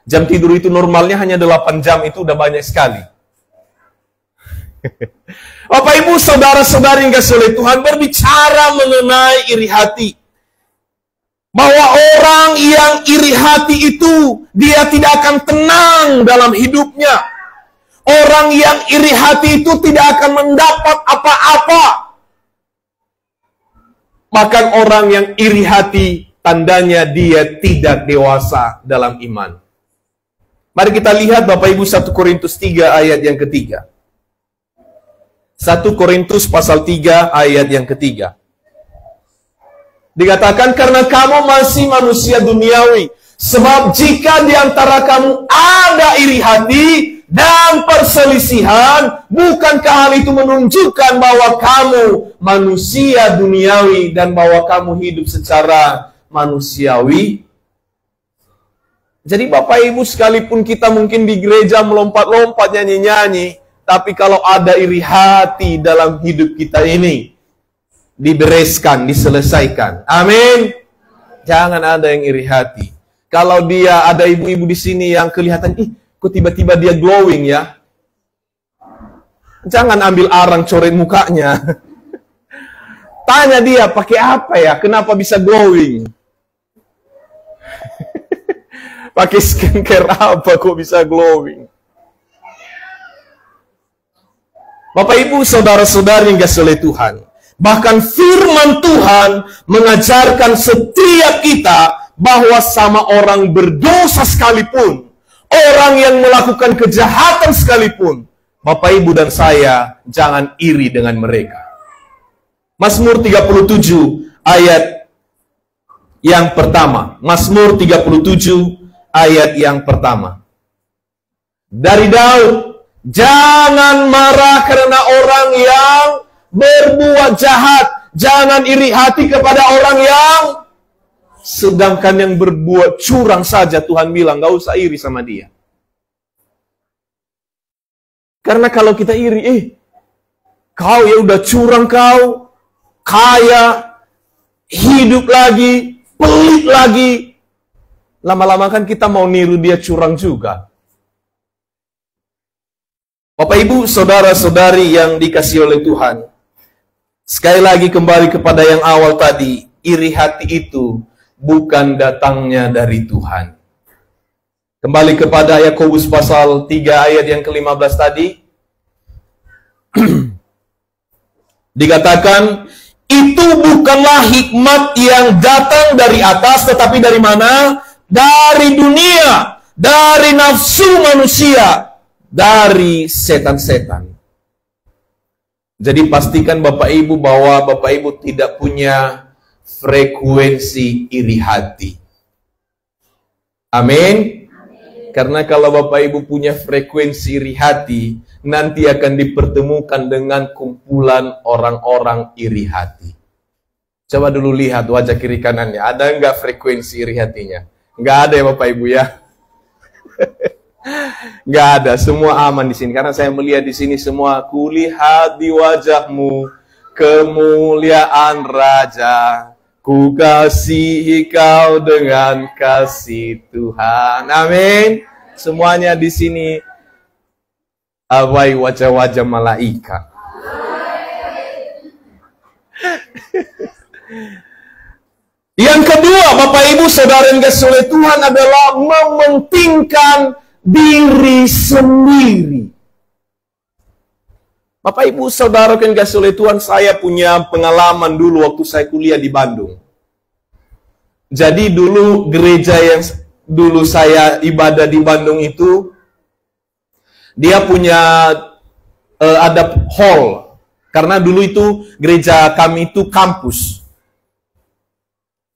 Jam tidur itu normalnya hanya 8 jam, itu udah banyak sekali. Bapak Ibu, saudara-saudari yang kasih oleh Tuhan, berbicara mengenai iri hati. Bahwa orang yang iri hati itu, dia tidak akan tenang dalam hidupnya. Orang yang iri hati itu tidak akan mendapat apa-apa. Bahkan orang yang iri hati, tandanya dia tidak dewasa dalam iman. Mari kita lihat Bapak Ibu 1 Korintus 3 ayat yang ketiga. 1 Korintus pasal 3 ayat yang ketiga. Dikatakan, karena kamu masih manusia duniawi. Sebab jika di antara kamu ada iri hati dan perselisihan, bukankah hal itu menunjukkan bahwa kamu manusia duniawi dan bahwa kamu hidup secara manusiawi? Jadi Bapak Ibu, sekalipun kita mungkin di gereja melompat-lompat nyanyi-nyanyi, tapi kalau ada iri hati dalam hidup kita ini, dibereskan, diselesaikan. Amin. Jangan ada yang iri hati. Kalau dia ada ibu-ibu di sini yang kelihatan, kok tiba-tiba dia glowing ya. Jangan ambil arang coret mukanya. Tanya dia, pakai apa ya? Kenapa bisa glowing? Pakai skincare apa kok bisa glowing? Bapak Ibu, saudara-saudari yang dikasihi oleh Tuhan, bahkan firman Tuhan mengajarkan setiap kita bahwa sama orang berdosa sekalipun, orang yang melakukan kejahatan sekalipun, Bapak Ibu dan saya jangan iri dengan mereka. Mazmur 37 ayat yang pertama. Mazmur 37 ayat yang pertama. Dari Daud, jangan marah karena orang yang berbuat jahat. Jangan iri hati kepada orang yang, sedangkan yang berbuat curang saja Tuhan bilang, gak usah iri sama dia. Karena kalau kita iri, Kau ya udah curang kau, kaya, hidup lagi, pelit lagi. Lama-lama kan kita mau niru dia curang juga. Bapak Ibu, saudara-saudari yang dikasihi oleh Tuhan. Sekali lagi kembali kepada yang awal tadi, iri hati itu bukan datangnya dari Tuhan. Kembali kepada Yakobus pasal 3 ayat yang ke-15 tadi. Dikatakan, itu bukanlah hikmat yang datang dari atas, tetapi dari mana? Dari dunia, dari nafsu manusia, dari setan-setan. Jadi pastikan Bapak Ibu bahwa Bapak Ibu tidak punya frekuensi iri hati. Amin. Karena kalau Bapak Ibu punya frekuensi iri hati, nanti akan dipertemukan dengan kumpulan orang-orang iri hati. Coba dulu lihat wajah kiri kanannya, ada nggak frekuensi iri hatinya? Nggak ada ya Bapak Ibu ya? Nggak ada, semua aman di sini. Karena saya melihat di sini semua, kulihat di wajahmu kemuliaan Raja, ku kasihi kau dengan kasih Tuhan. Amin. Semuanya di sini awai wajah-wajah malaikat. Yang kedua, Bapak Ibu Saudara yang dikasihi oleh Tuhan, adalah mementingkan diri sendiri. Bapak Ibu Saudara yang dikasihi oleh Tuhan, saya punya pengalaman dulu waktu saya kuliah di Bandung. Jadi dulu gereja yang dulu saya ibadah di Bandung itu, dia punya ada hall. Karena dulu itu gereja kami itu kampus.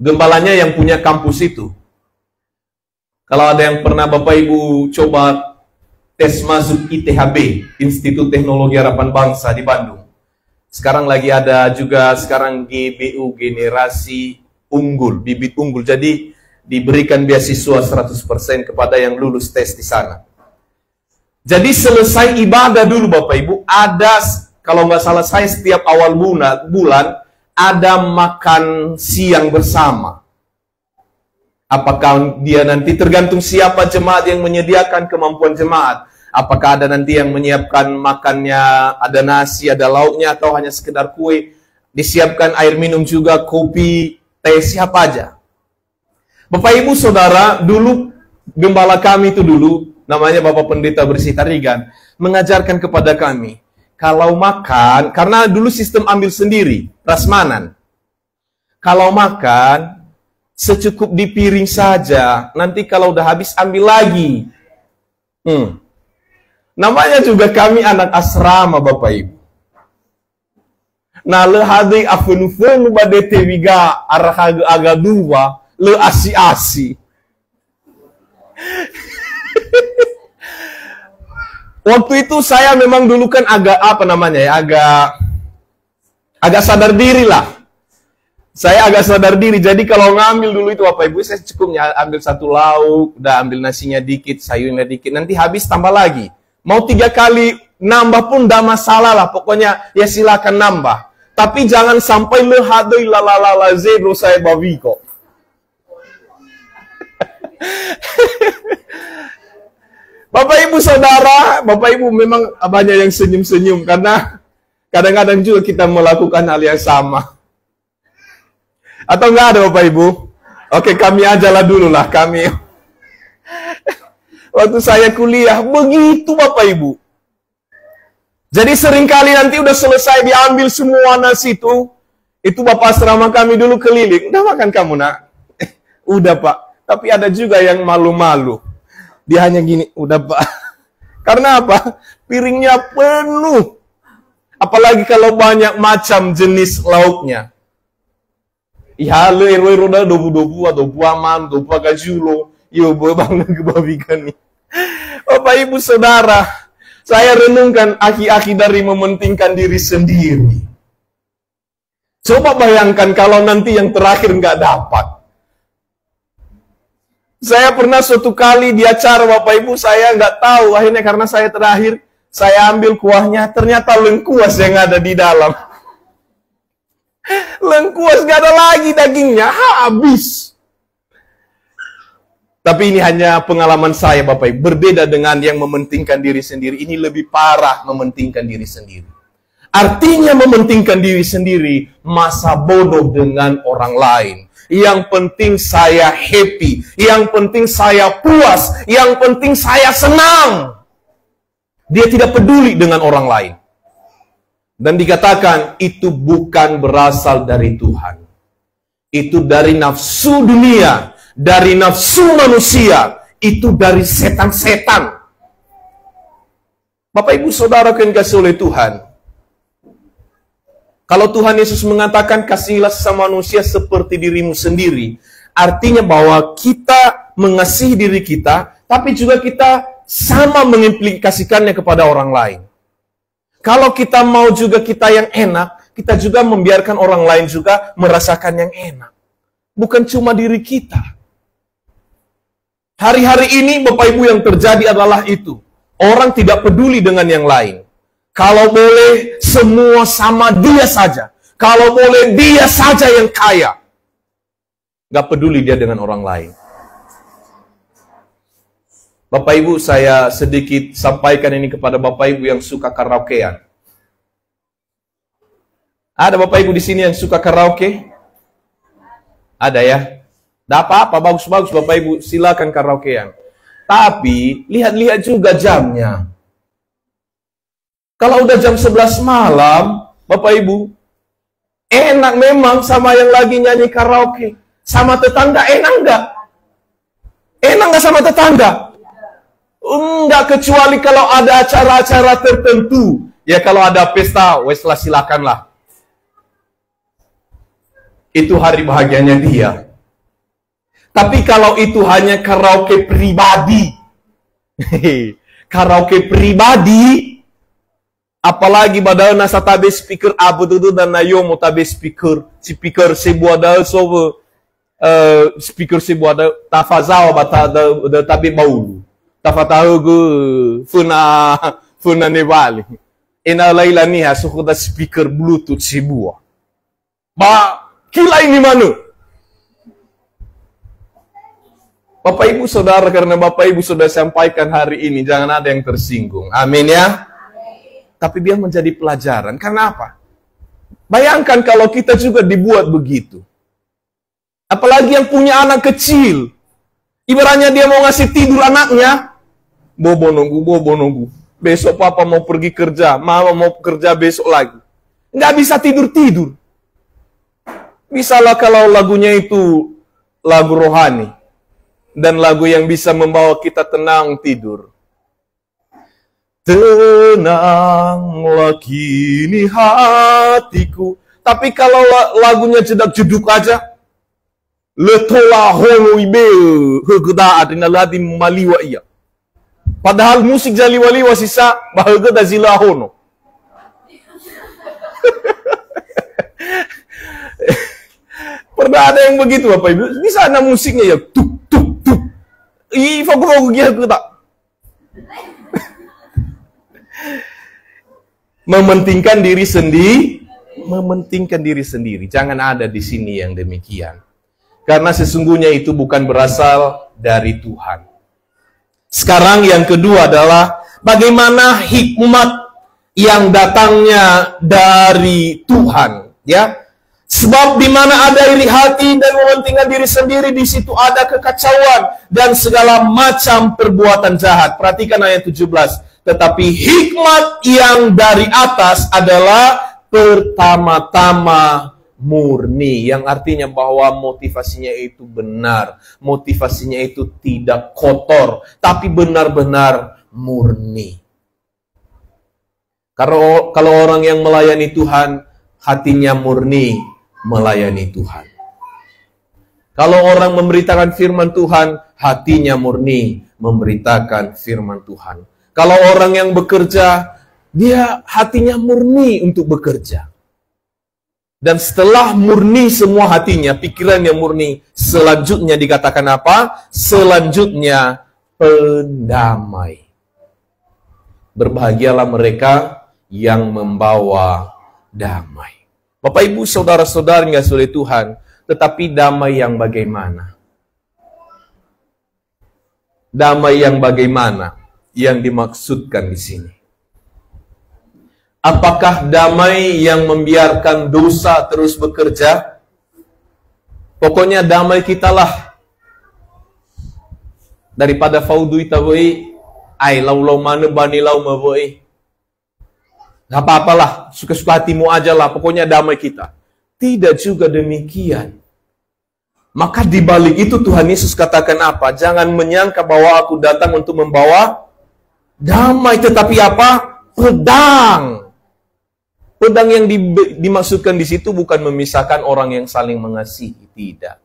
Gembalanya yang punya kampus itu. Kalau ada yang pernah Bapak Ibu coba tes masuk ITHB, Institut Teknologi Harapan Bangsa di Bandung. Sekarang lagi ada juga sekarang GBU, Generasi Unggul, Bibit Unggul. Jadi diberikan beasiswa 100% kepada yang lulus tes di sana. Jadi selesai ibadah dulu Bapak Ibu, ada, kalau nggak salah saya setiap awal bulan ada makan siang bersama. Apakah dia nanti tergantung siapa jemaat yang menyediakan kemampuan jemaat. Apakah ada nanti yang menyiapkan makannya, ada nasi, ada lauknya, atau hanya sekedar kue. Disiapkan air minum juga, kopi, teh, siapa aja. Bapak Ibu Saudara, dulu gembala kami itu dulu, namanya Bapak Pendeta Bersih Tarigan, mengajarkan kepada kami, kalau makan, karena dulu sistem ambil sendiri, prasmanan. Kalau makan, secukup di piring saja. Nanti kalau udah habis, ambil lagi. Namanya juga kami anak asrama, Bapak Ibu. Nah, le hadai afun-fun badete wiga arah aga dua, le asi-asi. Waktu itu saya memang dulu kan agak agak sadar diri lah. Saya agak sadar diri. Jadi kalau ngambil dulu itu Bapak Ibu, saya cukupnya ambil satu lauk, udah ambil nasinya dikit, sayurnya dikit, nanti habis tambah lagi. Mau 3 kali nambah pun tidak masalah lah. Pokoknya ya silakan nambah. Tapi jangan sampai lehadoi lalalala zero saya bawiko. Bapak Ibu Saudara, Bapak Ibu memang banyak yang senyum-senyum karena kadang-kadang juga kita melakukan hal yang sama. Atau enggak ada Bapak Ibu? Oke, kami ajalah dulu lah, kami. Waktu saya kuliah, begitu Bapak Ibu. Jadi seringkali nanti udah selesai diambil semua nasi itu Bapak asrama kami dulu keliling. Udah makan kamu nak? Udah Pak. Tapi ada juga yang malu-malu. Dia hanya gini, udah Pak. Karena apa? Piringnya penuh. Apalagi kalau banyak macam jenis lauknya. Ihalo eroi roda dobu-dobu atau buaman, dobu agajulo. Yo bang kebabikan nih. Bapak Ibu Saudara, saya renungkan aki-aki dari mementingkan diri sendiri. Coba bayangkan kalau nanti yang terakhir nggak dapat. Saya pernah suatu kali di acara Bapak Ibu, saya nggak tahu, akhirnya karena saya terakhir, Saya ambil kuahnya, ternyata lengkuas yang ada di dalam. Lengkuas, gak ada lagi dagingnya, habis. Tapi ini hanya pengalaman saya, Bapak Ibu. Berbeda dengan yang mementingkan diri sendiri. Ini lebih parah mementingkan diri sendiri. Artinya mementingkan diri sendiri, masa bodoh dengan orang lain. Yang penting saya happy, yang penting saya puas, yang penting saya senang. Dia tidak peduli dengan orang lain. Dan dikatakan itu bukan berasal dari Tuhan. Itu dari nafsu dunia, dari nafsu manusia, itu dari setan-setan. Bapak Ibu Saudara yang dikasihi oleh Tuhan, kalau Tuhan Yesus mengatakan kasihilah sesama manusia seperti dirimu sendiri, artinya bahwa kita mengasihi diri kita, tapi juga kita sama mengimplikasikannya kepada orang lain. Kalau kita mau juga kita yang enak, kita juga membiarkan orang lain juga merasakan yang enak. Bukan cuma diri kita. Hari-hari ini Bapak Ibu yang terjadi adalah itu. Orang tidak peduli dengan yang lain. Kalau boleh semua sama dia saja. Kalau boleh dia saja yang kaya. Gak peduli dia dengan orang lain. Bapak Ibu, saya sedikit sampaikan ini kepada Bapak Ibu yang suka karaokean. Ada Bapak Ibu di sini yang suka karaoke? Ada ya? Tidak apa-apa, bagus-bagus Bapak Ibu, silakan karaokean. Tapi, lihat-lihat juga jamnya. Kalau udah jam 11 malam, Bapak Ibu, enak memang sama yang lagi nyanyi karaoke. Sama tetangga, enak nggak? Enak nggak sama tetangga? Enggak, kecuali kalau ada acara-acara tertentu. Ya kalau ada pesta, weslah silakanlah. Itu hari bahagianya dia. Tapi kalau itu hanya karaoke pribadi, karaoke pribadi, apalagi badal nasa tabe speaker abu tutu dan nayomo tabe speaker sebuah dal so speaker sebuah dal tafazawa bata da tabe baulu. Tafatahugu funa nevali. Ina laila niha sukuda speaker bluetooth sebuah. Ba, kila ini mana? Bapak Ibu Saudara, karena Bapak Ibu sudah sampaikan hari ini, jangan ada yang tersinggung. Amin ya. Tapi biar menjadi pelajaran. Karena apa? Bayangkan kalau kita juga dibuat begitu. Apalagi yang punya anak kecil. Ibaratnya dia mau ngasih tidur anaknya. Bobo nunggu. Besok papa mau pergi kerja, mama mau kerja besok lagi. Nggak bisa tidur-tidur. Misalnya kalau lagunya itu lagu rohani. Dan lagu yang bisa membawa kita tenang tidur. Tenanglah kini hatiku. Tapi kalau lagunya jedak-jeduk aja. Letola hono ibe hegda adinaladi maliwa iya. Padahal musik jaliwaliwa sisa bahagia da zila hono. Pernah ada yang begitu Bapak Ibu? Di sana musiknya ya tuk tuk tuk. Ih, fagrogo gia tak. Mementingkan diri sendiri. Jangan ada di sini yang demikian. Karena sesungguhnya itu bukan berasal dari Tuhan. Sekarang yang kedua adalah bagaimana hikmat yang datangnya dari Tuhan, ya. Sebab di mana ada iri hati dan mementingkan diri sendiri, di situ ada kekacauan dan segala macam perbuatan jahat. Perhatikan ayat 17. Tetapi hikmat yang dari atas adalah pertama-tama murni, yang artinya bahwa motivasinya itu benar, motivasinya itu tidak kotor, tapi benar-benar murni. Kalau orang yang melayani Tuhan, hatinya murni melayani Tuhan. Kalau orang memberitakan firman Tuhan, hatinya murni memberitakan firman Tuhan. Kalau orang yang bekerja, dia hatinya murni untuk bekerja. Dan setelah murni semua hatinya, pikirannya murni, selanjutnya dikatakan apa? Selanjutnya pendamai. Berbahagialah mereka yang membawa damai. Bapak Ibu saudara-saudari yang oleh Tuhan, tetapi damai yang bagaimana? Damai yang bagaimana yang dimaksudkan di sini? Apakah damai yang membiarkan dosa terus bekerja? Pokoknya damai kita lah. Daripada faudu itawai, ai lau mana bani lau mawai. Gak apa-apalah, suka-suka hatimu aja lah, pokoknya damai kita. Tidak juga demikian. Maka di balik itu Tuhan Yesus katakan apa? Jangan menyangka bahwa aku datang untuk membawa damai, tetapi apa? Pedang. Pedang yang dimaksudkan di situ bukan memisahkan orang yang saling mengasihi, tidak.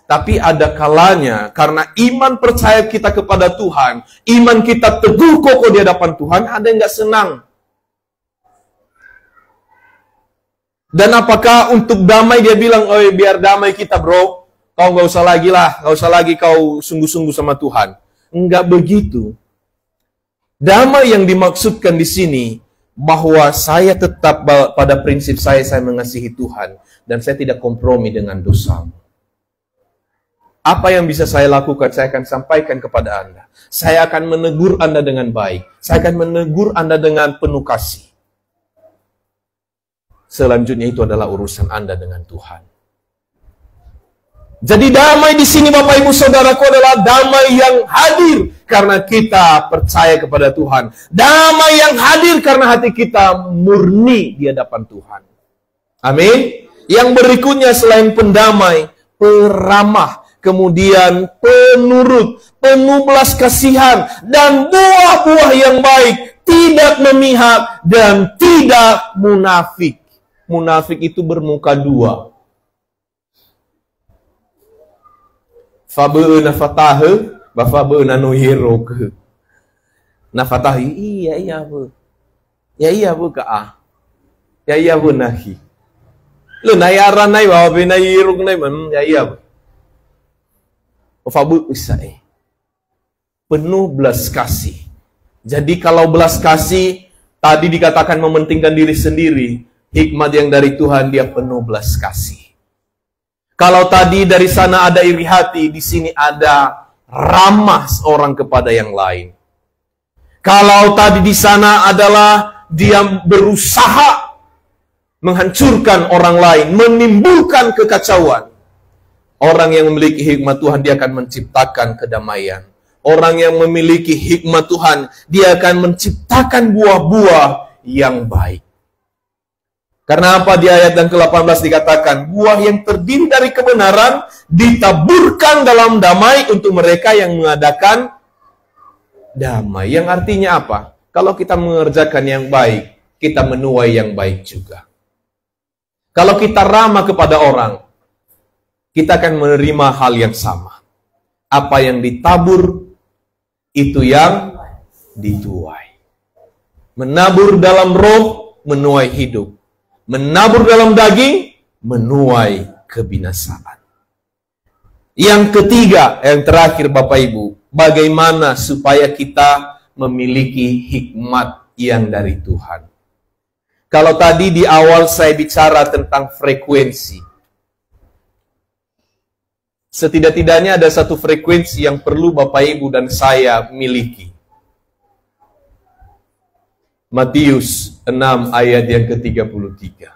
Tapi ada kalanya, karena iman percaya kita kepada Tuhan, iman kita teguh kokoh di hadapan Tuhan, ada yang gak senang. Dan apakah untuk damai dia bilang, oh biar damai kita bro, kau gak usah lagi lah, gak usah lagi kau sungguh-sungguh sama Tuhan. Enggak begitu. Damai yang dimaksudkan di sini, bahwa saya tetap pada prinsip saya mengasihi Tuhan, dan saya tidak kompromi dengan dosamu. Apa yang bisa saya lakukan, saya akan sampaikan kepada Anda. Saya akan menegur Anda dengan baik. Saya akan menegur Anda dengan penuh kasih. Selanjutnya itu adalah urusan Anda dengan Tuhan. Jadi damai di sini Bapak Ibu Saudaraku adalah damai yang hadir karena kita percaya kepada Tuhan. Damai yang hadir karena hati kita murni di hadapan Tuhan. Amin. Yang berikutnya selain pendamai, peramah, kemudian penurut, penuh belas kasihan, dan buah-buah yang baik, tidak memihak dan tidak munafik. Munafik itu bermuka dua. Fabeuna fatahe, bafabeuna nuhiroke. Na fatahi, iya bu. Ya iya bu ka ah. Ya iya bu nahi. Lu nayaran nai bawa bina hiruk nai ya iya bu. Fabu usai. Penuh belas kasih. Jadi kalau belas kasih tadi dikatakan mementingkan diri sendiri, hikmat yang dari Tuhan dia penuh belas kasih. Kalau tadi dari sana ada iri hati, di sini ada ramah seorang kepada yang lain. Kalau tadi di sana adalah dia berusaha menghancurkan orang lain, menimbulkan kekacauan. Orang yang memiliki hikmat Tuhan, dia akan menciptakan kedamaian. Orang yang memiliki hikmat Tuhan, dia akan menciptakan buah-buah yang baik. Karena apa di ayat yang ke-18 dikatakan, buah yang terdiri dari kebenaran ditaburkan dalam damai untuk mereka yang mengadakan damai. Yang artinya apa? Kalau kita mengerjakan yang baik, kita menuai yang baik juga. Kalau kita ramah kepada orang, kita akan menerima hal yang sama. Apa yang ditabur, itu yang dituai. Menabur dalam roh, menuai hidup. Menabur dalam daging, menuai kebinasaan. Yang ketiga, yang terakhir Bapak Ibu, bagaimana supaya kita memiliki hikmat yang dari Tuhan. Kalau tadi di awal saya bicara tentang frekuensi, setidak-tidaknya ada satu frekuensi yang perlu Bapak Ibu dan saya miliki. Matius 6 ayat yang ke-33.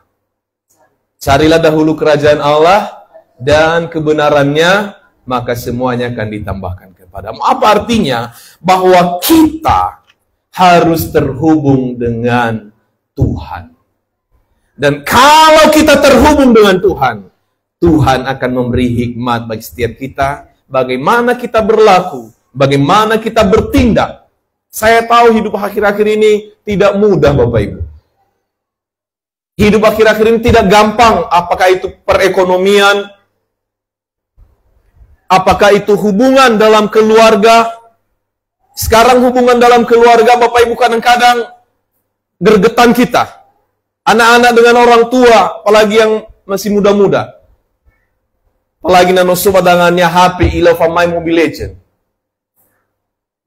Carilah dahulu kerajaan Allah dan kebenarannya, maka semuanya akan ditambahkan kepadamu. Apa artinya? Bahwa kita harus terhubung dengan Tuhan. Dan kalau kita terhubung dengan Tuhan, Tuhan akan memberi hikmat bagi setiap kita, bagaimana kita berlaku, bagaimana kita bertindak. Saya tahu hidup akhir-akhir ini tidak mudah Bapak Ibu. Hidup akhir-akhir ini tidak gampang, apakah itu perekonomian, apakah itu hubungan dalam keluarga. Sekarang hubungan dalam keluarga Bapak Ibu kadang-kadang gergetan kita. Anak-anak dengan orang tua, apalagi yang masih muda-muda. Apalagi nanoso padangannya HP, ilo famai Mobile Legend.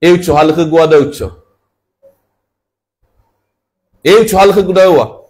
Eucho, hal ke gua daucho. Ew, hal kegudawa.